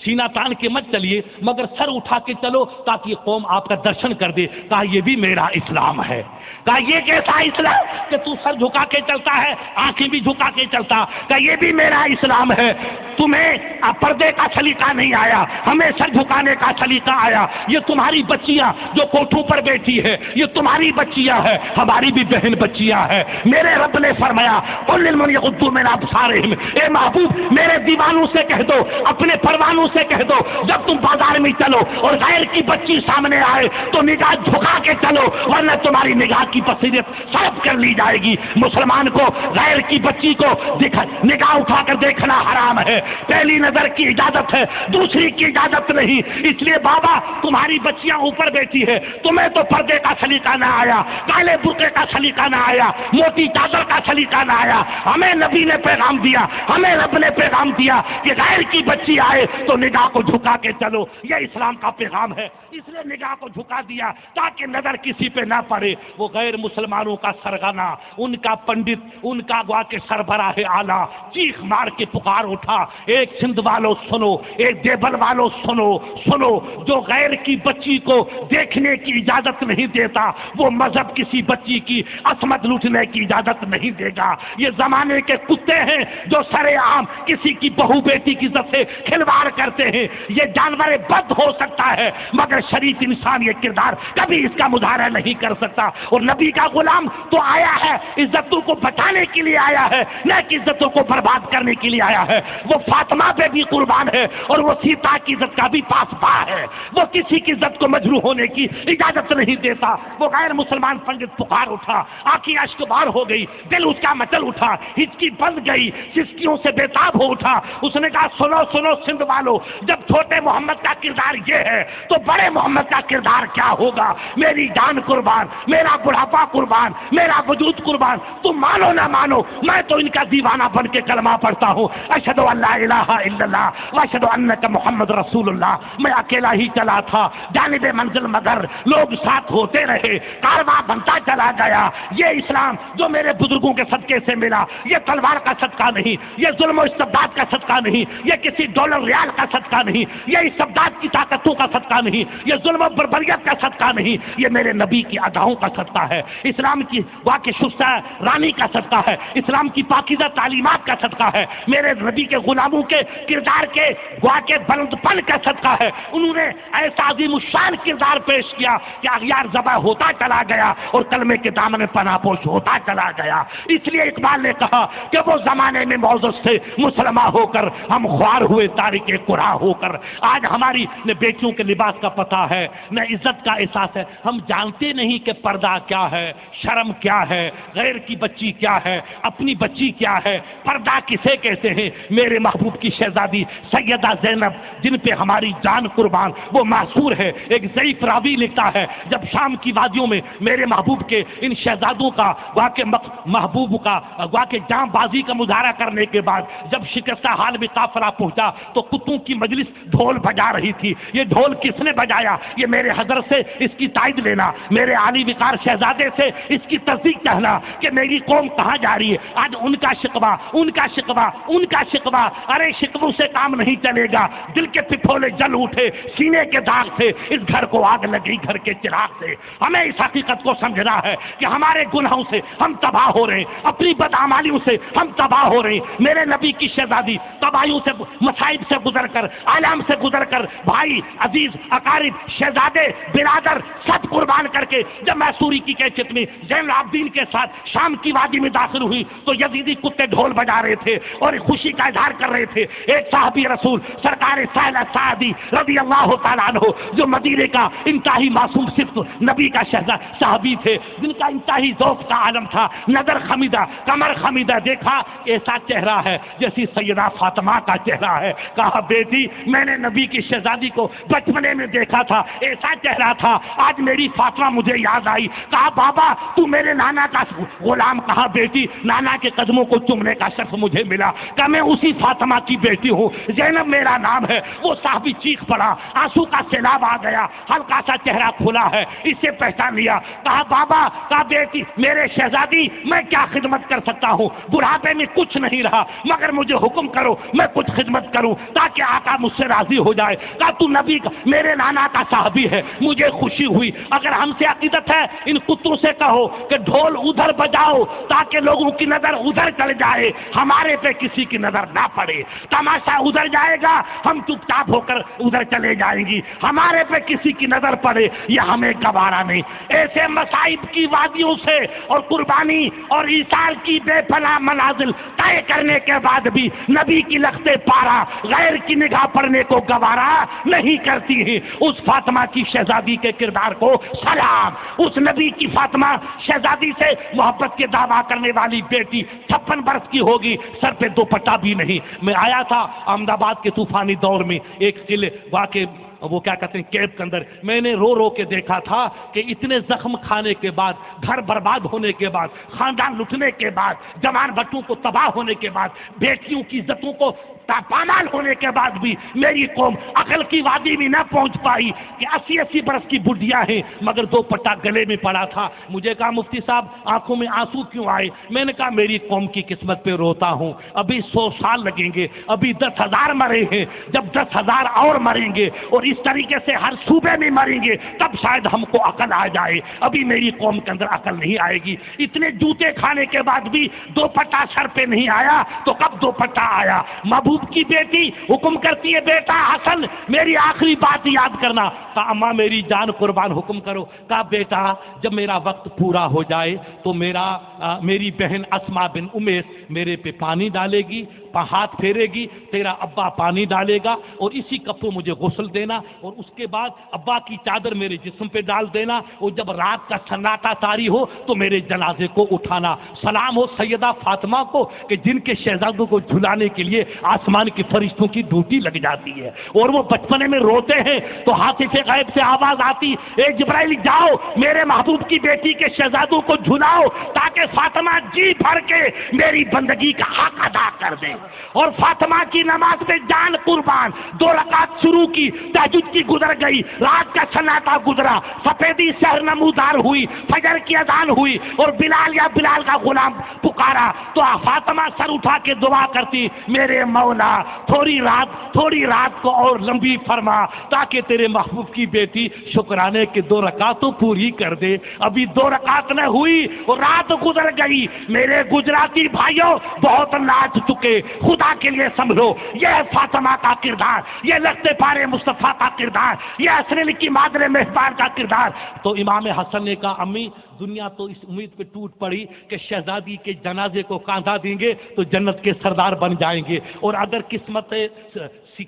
[SPEAKER 3] سینہ تان کے مت چلیے، مگر سر اٹھا کے چلو تاکہ قوم آپ کا درشن کر دے۔ کہا یہ بھی میرا اسلام ہے۔ کہا یہ کیسا اسلام کہ تو سر جھکا کے چلتا ہے، آنکھیں بھی جھکا کے چلتا؟ کہا یہ بھی میرا اسلام ہے۔ تمہیں پردے کا سلیقہ نہیں آیا، ہمیں سر جھکانے کا سلیقہ آیا۔ یہ تمہاری بچیاں جو کوٹھوں پر بیٹھی ہے یہ تمہاری بچیاں ہیں، ہماری بھی بہن بچیاں ہیں۔ میرے رب نے فرمایا قل للمؤمنین یغضوا من ابصارہم، اے محبوب میرے دیوانوں سے کہہ دو، اپنے پروانوں سے کہہ دو، جب تم بازار میں چلو اور غیر کی بچی سامنے آئے تو نگاہ جھکا کے چلو، ورنہ تمہاری نگاہ کی بصیرت صرف کر لی جائے گی۔ مسلمان کو غیر کی بچی کو نگاہ اٹھا کر دیکھنا حرام ہے، پہلی نظر کی اجازت ہے، دوسری کی اجازت نہیں۔ اس لیے بابا تمہاری بچیاں اوپر بیٹھی ہے، تمہیں تو پردے کا سلیقہ نہ آیا، کالے برقعے کا سلیقہ نہ آیا، موٹی چادر کا سلیقہ نہ آیا۔ ہمیں نبی نے پیغام دیا، ہمیں رب نے پیغام دیا کہ غیر کی بچی آئے تو نگاہ کو جھکا کے چلو، یہ اسلام کا پیغام ہے۔ اس لیے نگاہ کو جھکا دیا تاکہ نظر کسی پہ نہ پڑے۔ وہ غیر مسلمانوں کا سرغنہ، ان کا پنڈت، ان کا گوا کے سربراہ اعلیٰ چیخ مار کے پکار اٹھا، ایک سندھ والوں سنو، ایک دیبل والوں سنو، سنو، جو غیر کی بچی کو دیکھنے کی اجازت نہیں دیتا وہ مذہب کسی بچی کی عصمت لوٹنے کی اجازت نہیں دے گا۔ یہ زمانے کے کتے ہیں جو سرے عام کسی کی بہو بیٹی کی عزت سے کھلواڑ کرتے ہیں۔ یہ جانور بد ہو سکتا ہے مگر شریف انسان یہ کردار کبھی اس کا مظاہرہ نہیں کر سکتا۔ اور نبی کا غلام تو آیا ہے عزتوں کو بچانے کے لیے آیا ہے، نہ کہ عزتوں کو برباد کرنے کے لیے آیا ہے۔ وہ فاطمہ پہ بھی قربان ہے اور وہ سیتا کی عزت کا بھی پاسباں ہے، وہ کسی کی عزت کو مجروح ہونے کی اجازت نہیں دیتا۔ وہ غیر مسلمان پنڈت پکار اٹھا، آنکھیں اشک بار ہو گئی، دل اس کا مچل اٹھا، ہچکی بند گئی، سسکیوں سے بےتاب ہو اٹھا۔ اس نے کہا سنو سنو سندھ والو، جب چھوٹے محمد کا کردار یہ ہے تو بڑے محمد کا کردار کیا ہوگا؟ میری جان قربان، میرا بڑھاپا قربان، میرا وجود قربان، تم مانو نہ مانو میں تو ان کا دیوانہ بن کے کلمہ پڑھتا ہوں، اشہد ان لا الہ الا اللہ واشہد انک محمد رسول اللہ۔ میں اکیلا ہی چلا تھا جانب منزل مگر لوگ ساتھ ہوتے رہے، کارواں بنتا چلا گیا۔ یہ اسلام جو میرے بزرگوں کے صدقے سے ملا یہ تلوار کا صدقہ نہیں، یہ ظلم و استبداد کا صدقہ نہیں، یہ کسی ڈالر ریال کا صدقہ نہیں، یہ استبداد کی طاقتوں کا صدقہ نہیں، یہ ظلم و بربریت کا صدقہ نہیں، یہ میرے نبی کی اداؤں کا صدقہ ہے، اسلام کی واقع شستہ رانی کا صدقہ ہے، اسلام کی پاکیزہ تعلیمات کا صدقہ ہے، میرے نبی کے غلاموں کے کردار کے واقع بلند پن کا صدقہ ہے۔ انہوں نے ایسا عظیم الشان کردار پیش کیا کہ اغیار ذبح ہوتا چلا گیا اور کلمے کے دامن میں پناہ پوش ہوتا چلا گیا۔ اس لیے اقبال نے کہا کہ وہ زمانے میں معزز تھے مسلمان ہو کر، ہم خوار ہوئے تاریک قرآن ہو کر۔ آج ہماری نہ بیٹیوں کے لباس کا پتہ ہے، نہ عزت کا احساس ہے، ہم جانتے نہیں کہ پردہ کیا ہے، شرم کیا ہے، غیر کی بچی کیا ہے، اپنی بچی کیا ہے، پردہ کسے کہتے ہیں۔ میرے محبوب کی شہزادی سیدہ زینب جن پہ ہماری جان قربان، وہ معصور ہے۔ ایک ضعیف راوی لکھتا ہے جب شام کی وادیوں میں میرے محبوب کے ان شہزادوں کا واقع محبوب کا واقع جام بازی کا مظاہرہ کرنے کے بعد جب شکستہ حال میں قافلہ پہنچا تو کتوں کی مجلس ڈھول بجا رہی تھی۔ یہ ڈھول کس نے بجایا؟ یہ میرے حضرت سے اس کی تائید لینا، میرے عالی وقار شہزادے سے اس کی تصدیق کہنا کہ میری قوم کہاں جا رہی ہے۔ آج ان کا شکوہ، ان کا شکوہ، ان کا شکوہ، ارے شکووں سے کام نہیں چلے گا۔ دل کے پھپھولے جل اٹھے، سینے کے داغ سے اس گھر کو آگ لگی، گھر کے چراغ سے۔ ہمیں اس حقیقت کو سمجھنا ہے کہ ہمارے گناہوں سے ہم تباہ ہو رہے ہیں، اپنی بدعمالیوں سے ہم تباہ ہو رہے ہیں۔ میرے نبی کی شہزادی تباہیوں سے، مصائب سے گزر کر، آلام سے گزر کر، بھائی عزیز اقارب شہزادے برادر سب قربان کر کے جب میسوری کی کیفیت میں زین العابدین کے ساتھ شام کی وادی میں داخل ہوئی تو یزیدی کتے ڈھول بجا رہے تھے اور خوشی کا اظہار کر رہے تھے۔ ایک صحابی رسول سرکار سہل سعدی رضی اللہ تعالیٰ عنہ جو مدینے کا انتہائی معصوم صفت نبی کا شہزادہ صحابی تھے، جن کا انتہائی ذوق کا عالم تھا، نظر خمیدہ کمر خمیدہ، دیکھا ایسا چہرہ ہے جیسی سیدہ فاطمہ کا چہرہ ہے۔ کہا بیٹی میں نے نبی کی شہزادی کو بچپنے میں دیکھا تھا، ایسا چہرہ تھا، آج میری فاطمہ مجھے یاد آئی۔ کہا بابا تو میرے نانا کا غلام۔ کہا بیٹی نانا کے قدموں کو چومنے کا شرف مجھے ملا۔ کہ میں اسی فاطمہ کی بیٹی ہوں، زینب میرا نام ہے۔ وہ صحابی چیخ پڑا، آنسو کا سیلاب آ گیا، ہلکا سا چہرہ کھلا ہے، اسے پہچان لیا۔ کہا بابا، کہا بیٹی میرے شہزادی میں کیا خدمت کر سکتا ہوں، بڑھاپے میں کچھ نہیں رہا، مگر مجھے حکم کرو میں کچھ خدمت کروں تاکہ آقا مجھ سے راضی ہو جائے۔ کہا تو نبی کا میرے نانا کا صحابی ہے، مجھے خوشی ہوئی، اگر ہم سے عقیدت ہے ان کتوں سے کہو کہ ڈھول ادھر بجاؤ تاکہ لوگوں کی نظر ادھر چل جائے، ہمارے پہ کسی کی نظر نہ پڑے۔ تماشا ادھر جائے گا، ہم چپ چاپ ہو کر ادھر چلے جائیں گی، ہمارے پہ کسی کی نظر پڑے یہ ہمیں گوارا نہیں۔ ایسے مصائب کی وادیوں سے اور قربانی اور ایثار کی بے پناہ منازل طے کرنے کے بعد بھی نبی کی لختے پارا غیر کی نگاہ پڑنے کو گوارا نہیں کرتی ہیں۔ اس فاطمہ کی شہزادی کے کردار کو سلام، اس نبی کی فاطمہ شہزادی سے محبت کے دعویٰ کرنے والی بیٹی 56 برس کی ہوگی، سر پہ دوپٹہ بھی نہیں۔ میں آیا تھا احمد آباد کے طوفانی دور میں ایک قلعے واقع وہ کیا کہتے ہیں کیمپ کے اندر، میں نے رو رو کے دیکھا تھا کہ اتنے زخم کھانے کے بعد، گھر برباد ہونے کے بعد، خاندان لٹنے کے بعد، جوان بچوں کو تباہ ہونے کے بعد، بیٹیوں کی عزتوں کو پامال ہونے کے بعد بھی میری قوم عقل کی وادی میں نہ پہنچ پائی کہ 80 برس کی بڈھیاں ہیں مگر دوپٹہ گلے میں پڑا تھا۔ مجھے کہا مفتی صاحب آنکھوں میں آنسو کیوں آئے؟ میں نے کہا میری قوم کی قسمت پہ روتا ہوں، ابھی 100 سال لگیں گے، ابھی 10,000 مرے ہیں، جب 10,000 اور مریں گے اور اس طریقے سے ہر صوبے میں مریں گے تب شاید ہم کو عقل آ جائے، ابھی میری قوم کے اندر عقل نہیں آئے گی۔ اتنے جوتے کھانے کے بعد بھی دوپٹہ سر پہ نہیں آیا تو کب دوپٹہ آیا؟ محبوب کی بیٹی حکم کرتی ہے بیٹا حسن میری آخری بات یاد کرنا۔ کہا اماں میری جان قربان حکم کرو۔ کہا بیٹا جب میرا وقت پورا ہو جائے تو میری بہن اسما بن امیس میرے پہ پانی ڈالے گی، ہاتھ پھیرے گی، تیرا ابا پانی ڈالے گا اور اسی کپڑوں مجھے غسل دینا اور اس کے بعد ابا کی چادر میرے جسم پہ ڈال دینا اور جب رات کا سناٹا طاری ہو تو میرے جنازے کو اٹھانا۔ سلام ہو سیدہ فاطمہ کو کہ جن کے شہزادوں کو جھلانے کے لیے آسمان کے فرشتوں کی ڈیوٹی لگ جاتی ہے اور وہ بچپنے میں روتے ہیں تو حاطف غیب سے آواز آتی اے جبرائیل جاؤ میرے محبوب کی بیٹی کے شہزادوں کو جھلاؤ تاکہ فاطمہ جی بھر کے میری بندگی کا حق ادا کر دیں۔ اور فاطمہ کی نماز پہ جان قربان، 2 رکعت شروع کی، تہجد کی گزر گئی، رات کا سناٹا گزرا، سفیدی شہر نمودار ہوئی، فجر کی اذان ہوئی اور بلال یا بلال کا غلام پکارا تو فاطمہ سر اٹھا کے دعا کرتی، میرے مولا تھوڑی رات کو اور لمبی فرما تاکہ تیرے محبوب کی بیٹی شکرانے کے 2 رکعت تو پوری کر دے۔ ابھی 2 رکعت نہ ہوئی اور رات گزر گئی۔ میرے گجراتی بھائیوں بہت ناچ چکے، خدا کے لیے سمجھو، یہ ہے فاطمہ کا کردار، یہ لگتے پارے مصطفیٰ کا کردار، یہ حسن کی مادر مہربان کا کردار۔ تو امام حسن نے کہا امی دنیا تو اس امید پہ ٹوٹ پڑی کہ شہزادی کے جنازے کو کاندھا دیں گے تو جنت کے سردار بن جائیں گے، اور اگر قسمت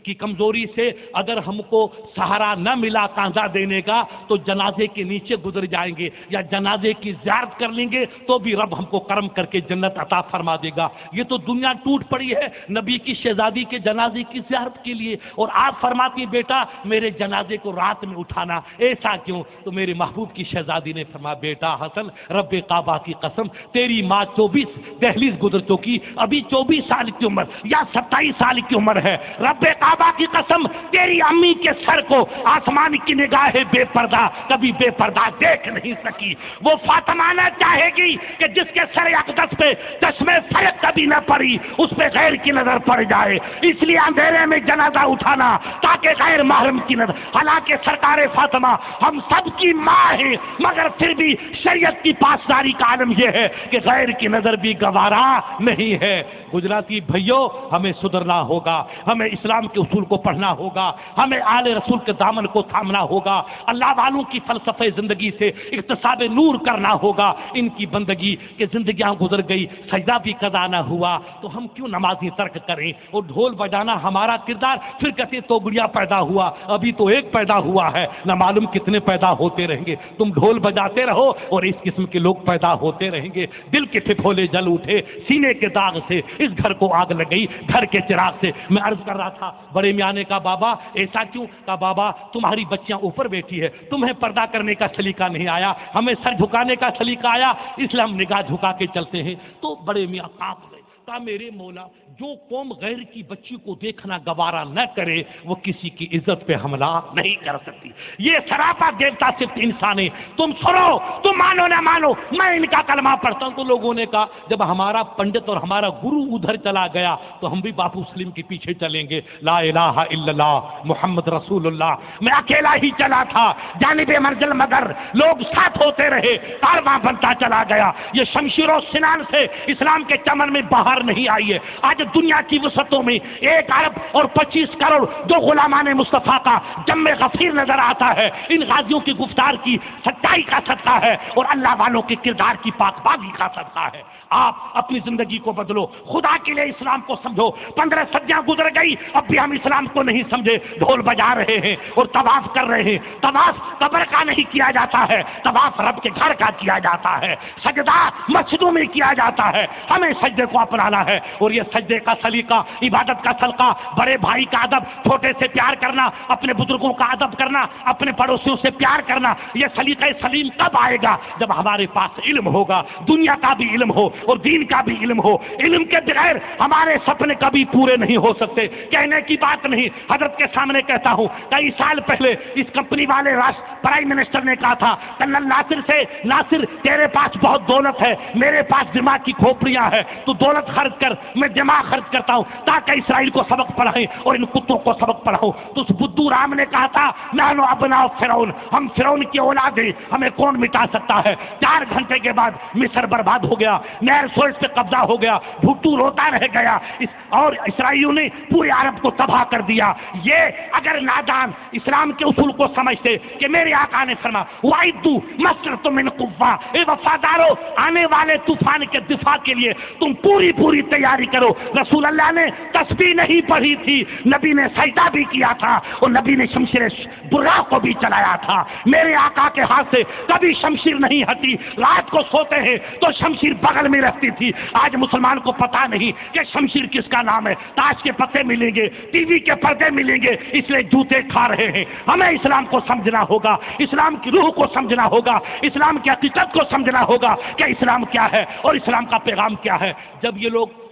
[SPEAKER 3] کی کمزوری سے اگر ہم کو سہارا نہ ملا کاندھا دینے کا تو جنازے کے نیچے گزر جائیں گے یا جنازے کی زیارت کر لیں گے تو بھی رب ہم کو کرم کر کے جنت عطا فرما دے گا۔ یہ تو دنیا ٹوٹ پڑی ہے نبی کی شہزادی کے جنازے کی زیارت کے لیے، اور آپ فرماتی بیٹا میرے جنازے کو رات میں اٹھانا، ایسا کیوں؟ تو میرے محبوب کی شہزادی نے فرمایا بیٹا حسن رب کعبہ کی قسم تیری ماں 24 دہلیز گزر چکی، ابھی 24 سال کی عمر یا 27 سال کی عمر ہے، رب کعبہ کی قسم تیری امی کے سر کو آسمان کی نگاہ بے پردہ کبھی بے پردہ دیکھ نہیں سکی۔ وہ فاطمہ نہ چاہے گی کہ جس کے سر اقدس پہ چشمے فرق کبھی نہ پڑی اس پہ غیر کی نظر پڑ جائے، اس لیے اندھیرے میں جنازہ اٹھانا تاکہ غیر محرم کی نظر۔ حالانکہ سرکار فاطمہ ہم سب کی ماں ہے، مگر پھر بھی شریعت کی پاسداری کا عالم یہ ہے کہ غیر کی نظر بھی گوارا نہیں ہے۔ گجراتی بھائیوں ہمیں سدھرنا ہوگا، ہمیں اسلام کے اصول کو پڑھنا ہوگا، ہمیں آل رسول کے دامن کو تھامنا ہوگا، اللہ والوں کی فلسفہ زندگی سے اقتصاب نور کرنا ہوگا۔ ان کی بندگی کہ زندگیاں گزر گئی، سجدہ بھی قضا نہ ہوا تو ہم کیوں نمازی ترک کریں؟ اور ڈھول بجانا ہمارا کردار، پھر کہتے تو گڑیا پیدا ہوا، ابھی تو ایک پیدا ہوا ہے، نہ معلوم کتنے پیدا ہوتے رہیں گے۔ تم ڈھول بجاتے رہو اور اس قسم کے لوگ پیدا ہوتے رہیں گے۔ دل کے ٹھپولے جل اٹھے سینے کے داغ سے، اس گھر کو آگ لگئی گھر کے چراغ سے۔ میں عرض کر رہا تھا بڑے میاں نے کہا بابا ایسا کیوں؟ کہا بابا تمہاری بچیاں اوپر بیٹھی ہے، تمہیں پردہ کرنے کا سلیقہ نہیں آیا، ہمیں سر جھکانے کا سلیقہ آیا، اس لیے ہم نگاہ جھکا کے چلتے ہیں۔ تو بڑے میاں کانپ گئے، کہا میرے مولا جو قوم غیر کی بچی کو دیکھنا گوارا نہ کرے وہ کسی کی عزت پہ حملہ نہیں کر سکتی۔ یہ سراپا دیوتا صرف انسان ہے۔ تم سنو، تم مانو نہ مانو، میں ان کا کلمہ پڑھتا ہوں۔ تو لوگوں نے کہا جب ہمارا پنڈت اور ہمارا گرو ادھر چلا گیا تو ہم بھی باپو سلیم کے پیچھے چلیں گے۔ لا الہ الا اللہ محمد رسول اللہ۔ میں اکیلا ہی چلا تھا جانب منزل، مگر لوگ ساتھ ہوتے رہے، کارواں بنتا چلا گیا۔ یہ شمشیر و سنان سے اسلام کے چمن میں باہر نہیں آئی ہے۔ آج دنیا کی وسعتوں میں 1 ارب اور 25 کروڑ جو غلامان مصطفیٰ کا جم غفیر نظر آتا ہے، ان غازیوں کی گفتار کی سچائی کا صدقہ ہے اور اللہ والوں کے کردار کی پاک بازی کا صدقہ ہے۔ آپ اپنی زندگی کو بدلو، خدا کے لیے اسلام کو سمجھو۔ 15 صدیاں گزر گئی اب بھی ہم اسلام کو نہیں سمجھے، ڈھول بجا رہے ہیں اور طواف کر رہے ہیں۔ طواف قبر کا نہیں کیا جاتا ہے، طواف رب کے گھر کا کیا جاتا ہے، سجدہ مسجدوں میں کیا جاتا ہے۔ ہمیں سجدے کو اپنانا ہے، اور یہ سجدے کا سلیقہ، عبادت کا سلقہ، بڑے بھائی کا ادب، چھوٹے سے پیار کرنا، اپنے بزرگوں کا ادب کرنا، اپنے پڑوسیوں سے پیار کرنا، یہ سلیقہ سلیم کب آئے گا؟ جب ہمارے پاس علم ہوگا، دنیا کا بھی علم ہو اور دین کا بھی علم ہو۔ علم کے بغیر ہمارے سپنے کبھی پورے نہیں ہو سکتے۔ کہنے کی بات نہیں، حضرت کے سامنے کہتا ہوں، کئی سال پہلے اس کمپنی والے پرائم منسٹر نے کہا تھا کرنل ناصر سے، ناصر تیرے پاس بہت دولت ہے، میرے پاس دماغ کی کھوپڑیاں ہیں، تو دولت خرچ کر، میں دماغ خرچ کرتا ہوں تاکہ اسرائیل کو سبق پڑھائیں اور ان کتوں کو سبق پڑھاؤں۔ تو اس بدو رام نے کہا تھا نحن ابناء فرعون، ہم فرعون کی اولاد ہیں، ہمیں کون مٹا سکتا ہے؟ 4 گھنٹے کے بعد مصر برباد ہو گیا، نہر سوئز پہ قبضہ ہو گیا، بھٹو روتا رہ گیا، اور اسرائیلیوں نے پورے عرب کو تباہ کر دیا۔ یہ اگر نادان اسلام کے اصول کو سمجھتے کہ میرے آقا نے فرمایا وَعِدُّوا مَا اسْتَطَعْتُم مِّن قُوَّةٍ، اے وفادارو آنے والے طوفان کے دفاع کے لیے تم پوری تیاری کرو۔ رسول اللہ نے تسبیح نہیں پڑھی تھی، نبی نے سجدہ بھی کیا تھا اور نبی نے شمشیر براق کو بھی چلایا تھا۔ میرے آقا کے ہاتھ سے کبھی شمشیر نہیں ہٹی، رات کو سوتے ہیں تو شمشیر بغل میں رہتی تھی۔ آج مسلمان کو پتا نہیں کہ شمشیر کس کا نام ہے، تاش کے پتے ملیں گے، ٹی وی کے پردے ملیں گے، اس لیے جوتے کھا رہے ہیں۔ ہمیں اسلام کو سمجھنا ہوگا، اسلام کی روح کو سمجھنا ہوگا، اسلام کی حقیقت کو سمجھنا ہوگا کہ اسلام کیا ہے اور اسلام کا پیغام کیا ہے۔ جب یہ لوگ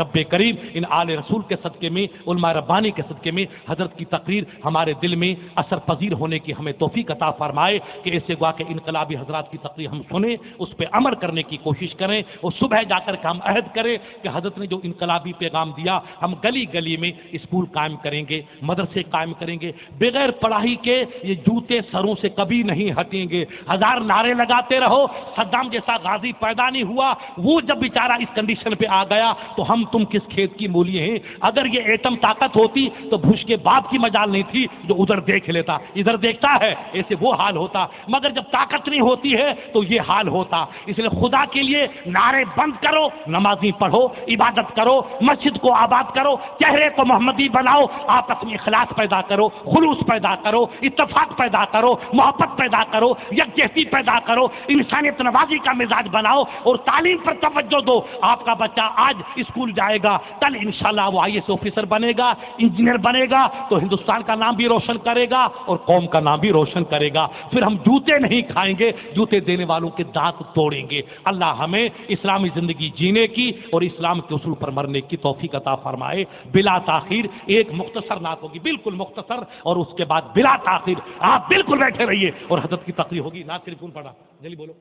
[SPEAKER 2] رب کریم ان آل رسول کے صدقے میں، علماء ربانی کے صدقے میں حضرت کی تقریر ہمارے دل میں اثر پذیر ہونے کی ہمیں توفیق عطا فرمائے کہ ایسے گوا کہ انقلابی حضرات کی تقریر ہم سنیں، اس پہ عمل کرنے کی کوشش کریں، اور صبح جا کر کے ہم عہد کریں کہ حضرت نے جو انقلابی پیغام دیا ہم گلی گلی میں اسکول قائم کریں گے، مدرسے قائم کریں گے. بغیر پڑھائی کے یہ جوتے سروں سے کبھی نہیں ہٹیں گے. ہزار نعرے لگاتے رہو، صدام جیسا غازی پیدا نہیں ہوا، وہ جب بیچارہ اس کنڈیشن پہ آ گیا تو ہم تم کس کھیت کی مولی ہیں. اگر یہ ایٹم طاقت ہوتی تو بش کے باپ کی مجال نہیں تھی جو ادھر دیکھ لیتا، ادھر دیکھتا ہے، ایسے وہ حال ہوتا. مگر جب طاقت نہیں ہوتی ہے تو یہ حال ہوتا. اس لیے خدا کے لیے نعرے بند کرو، نمازی پڑھو، عبادت کرو، مسجد کو آباد کرو، چہرے کو محمدی بناؤ، آپس میں اخلاص پیدا کرو، خلوص پیدا کرو، اتفاق پیدا کرو، محبت پیدا کرو، یکجہتی پیدا کرو، انسانیت نوازی کا مزاج بناؤ اور تعلیم پر توجہ دو. آپ کا بچہ آج اسکول جائے گا، کل انشاءاللہ وہ IAS آفیسر بنے گا، انجینئر بنے گا تو ہندوستان کا نام بھی روشن کرے گا اور قوم کا نام بھی روشن کرے گا. پھر ہم جوتے نہیں کھائیں گے، جوتے دینے والوں کے دانت توڑیں گے. اللہ ہمیں اسلامی زندگی جینے کی اور اسلام کے اصول پر مرنے کی توفیق عطا فرمائے. بلا تاخیر ایک مختصر نعت ہوگی، بالکل مختصر، اور اس کے بعد بلا تاخیر آپ بالکل بیٹھے رہیے اور حضرت کی تقریر ہوگی. نعت شریف کون پڑھا؟ جلدی بولو.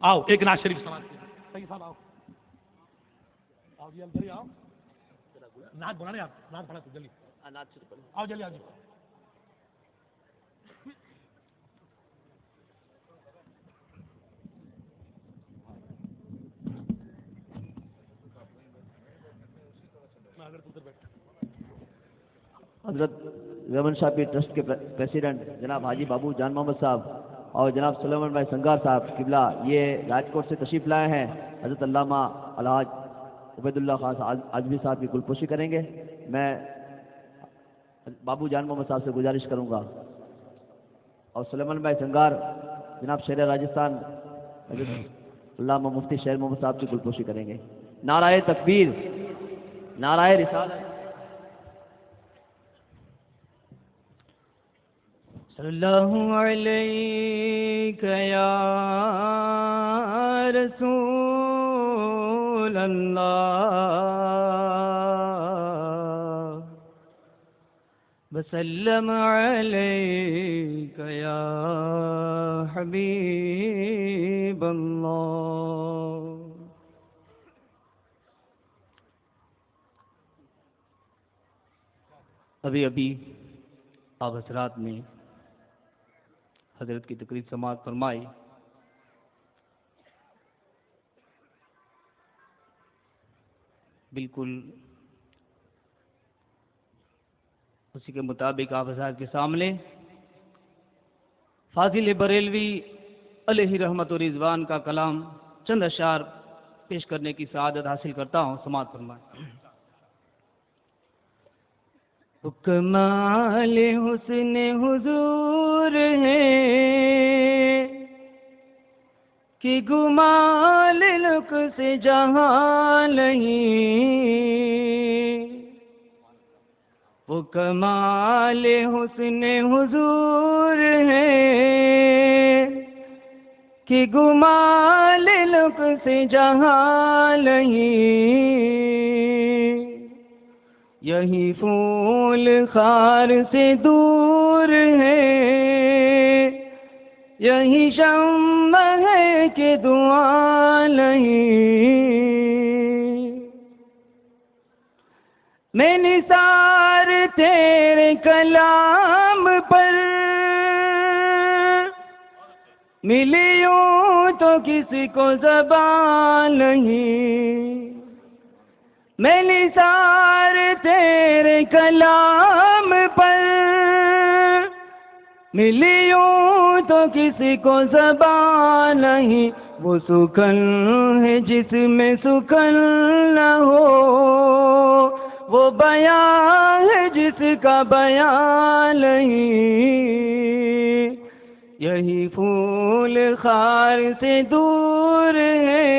[SPEAKER 2] آؤ ایک نعت شریف سماعت کیجیے. صحیح صاحب آؤ جی، جلدی آؤ. نعت بنانے آپ نعت پڑھا تو جلدی آؤ، جلدی آؤ جی.
[SPEAKER 1] حضرت رمن شاہ پیر ٹرسٹ کے پریزیڈنٹ جناب حاجی بابو جان محمد صاحب اور جناب سلیمان بھائی سنگار صاحب قبلہ یہ راجکوٹ سے تشریف لائے ہیں. حضرت علامہ الحاج عبید اللہ خان عجمی صاحب کی گلپوشی کریں گے. میں بابو جان محمد صاحب سے گزارش کروں گا اور سلیمان بھائی سنگار جناب شہر راجستھان حضرت علامہ مفتی شہر محمد صاحب کی گلپوشی کریں گے. نعرہ تکبیر، نعرہ رسالت.
[SPEAKER 4] صلی اللہ علیہ یا رسول اللہ وسلم علیک یا حبیب اللہ. ابھی آپ حضرات نے حضرت کی تقریر سماعت فرمائی. بالکل اسی کے مطابق آپ حضرات کے سامنے فاضل بریلوی علیہ رحمت و رضوان کا کلام چند اشعار پیش کرنے کی سعادت حاصل کرتا ہوں. سماعت فرمائیں. کمال حسن حضور ہے کہ گمال لک سے جہاں نہیں. وہ کمال حسن حضور ہے کہ گمال لک سے جہاں نہیں. یہی پھول خار سے دور ہے، یہی شمع ہے کہ دعا نہیں. میں نثار تیرے کلام پر ملیوں تو کسی کو زبان نہیں. میں نثار تیرے کلام پر ملیوں تو کسی کو زبان نہیں. وہ سکن ہے جس میں سکن نہ ہو، وہ بیان ہے جس کا بیان نہیں. یہی پھول خار سے دور ہے،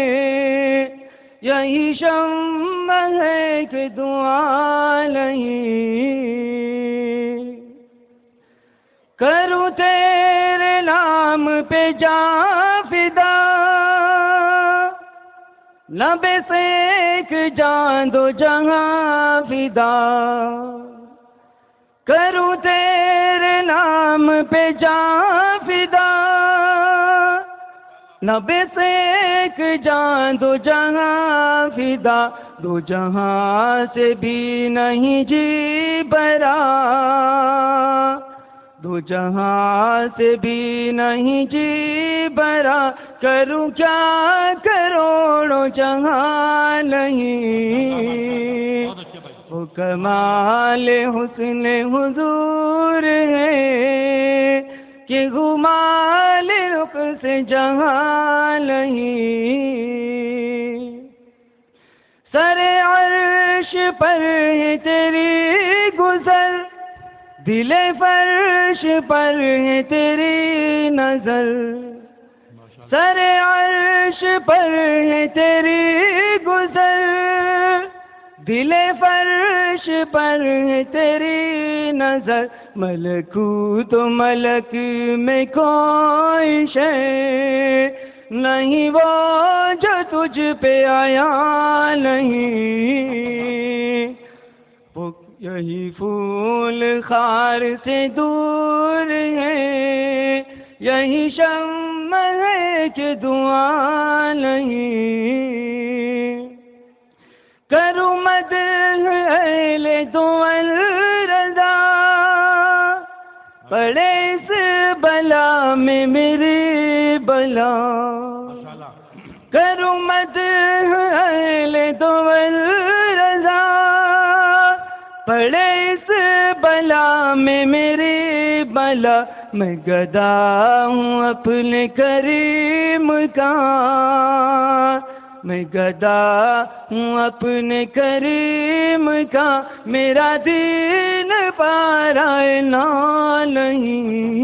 [SPEAKER 4] یہی شمع ہے کہ دعا نہیں. کروں تیرے نام پہ جان فدا، نبے سے ایک جان دو جہاں فدا، کروں تیرے نام پہ جان فدا، نبے سے ایک جان دو جہاں فدا، دو جہاں سے بھی نہیں جی برا، دو جہاں سے بھی نہیں جی برا، کروں کیا کروڑوں جہاں نہیں، وہ کمال حسن حضور ہے کہ گمال رخ سے جہاں نہیں، سر عرش پر ہے تیری گزر، دل فرش پر ہے تیری نظر، سر عرش پر ہے تیری گزر، دل فرش پر ہے تیری نظر، ملکوت و ملک میں کوئی شے نہیں وہ جو تجھ پہ آیا نہیں، وہ یہی پھول خار سے دور ہے، یہی شمع ہے کہ دعا نہیں، کروں مدح اہل دول رضا، پڑے اس بلا میں میری بلا، کروں مدح اہل دول رضا، پڑے اس بلا میں میری بلا، میں گدا ہوں اپنے کریم کا، میں گدا ہوں اپنے کریم کا، میرا دین پارائے نہیں۔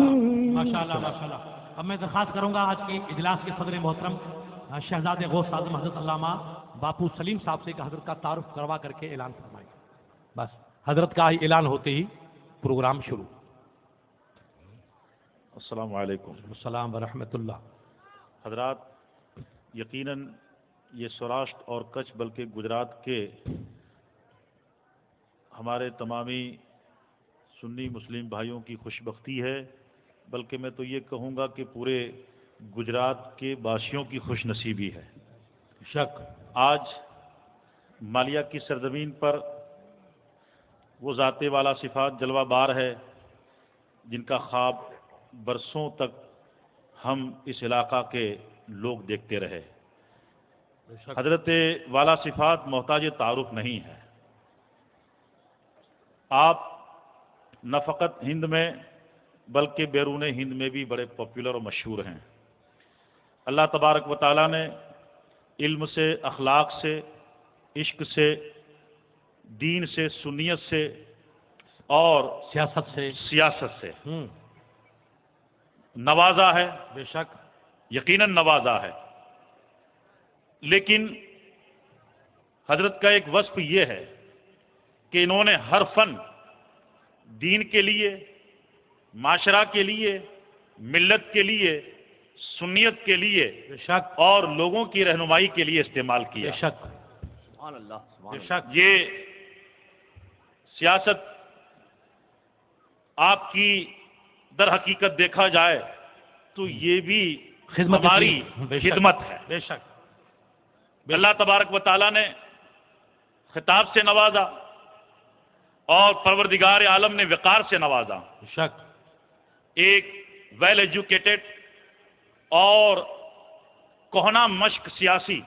[SPEAKER 3] ماشاءاللہ ماشاءاللہ۔ اب میں درخواست کروں گا آج کے اجلاس کے صدر محترم شہزاد غوث اعظم حضرت علامہ باپو سلیم صاحب سے کہ حضرت کا تعارف کروا کر کے اعلان فرمائیں۔ بس حضرت کا اعلان ہوتے ہی پروگرام شروع۔
[SPEAKER 5] السلام علیکم۔
[SPEAKER 3] السلام ورحمۃ اللہ۔
[SPEAKER 5] حضرات، یقیناً یہ سوراشٹر اور کچھ بلکہ گجرات کے ہمارے تمامی سنی مسلم بھائیوں کی خوش بختی ہے، بلکہ میں تو یہ کہوں گا کہ پورے گجرات کے باشیوں کی خوش نصیبی ہے۔
[SPEAKER 3] شک
[SPEAKER 5] آج مالیہ کی سرزمین پر وہ ذات والا صفات جلوہ بار ہے جن کا خواب برسوں تک ہم اس علاقہ کے لوگ دیکھتے رہے۔ حضرت والا صفات محتاج تعارف نہیں ہے۔ آپ نہ فقط ہند میں بلکہ بیرون ہند میں بھی بڑے پاپولر اور مشہور ہیں۔ اللہ تبارک و تعالیٰ نے علم سے، اخلاق سے، عشق سے، دین سے، سنیت سے اور سیاست سے نوازا ہے۔
[SPEAKER 3] بے شک
[SPEAKER 5] یقیناً نوازا ہے، لیکن حضرت کا ایک وصف یہ ہے کہ انہوں نے ہر فن دین کے لیے، معاشرہ کے لیے، ملت کے لیے، سنیت کے لیے
[SPEAKER 3] بے شک
[SPEAKER 5] اور لوگوں کی رہنمائی کے لیے استعمال کیا۔
[SPEAKER 3] بے شک
[SPEAKER 1] سبحان اللہ، سبحان
[SPEAKER 3] بے
[SPEAKER 1] اللہ۔
[SPEAKER 3] شک
[SPEAKER 5] یہ سیاست آپ کی در حقیقت دیکھا جائے تو یہ بھی
[SPEAKER 3] خدمت
[SPEAKER 5] ہماری
[SPEAKER 3] بے شک
[SPEAKER 5] خدمت ہے۔
[SPEAKER 3] بے شک
[SPEAKER 5] اللہ تبارک و تعالیٰ نے خطاب سے نوازا اور پروردگار عالم نے وقار سے نوازا۔
[SPEAKER 3] بے شک
[SPEAKER 5] ایک ویل ایجوکیٹڈ اور کوہنا مشق سیاسی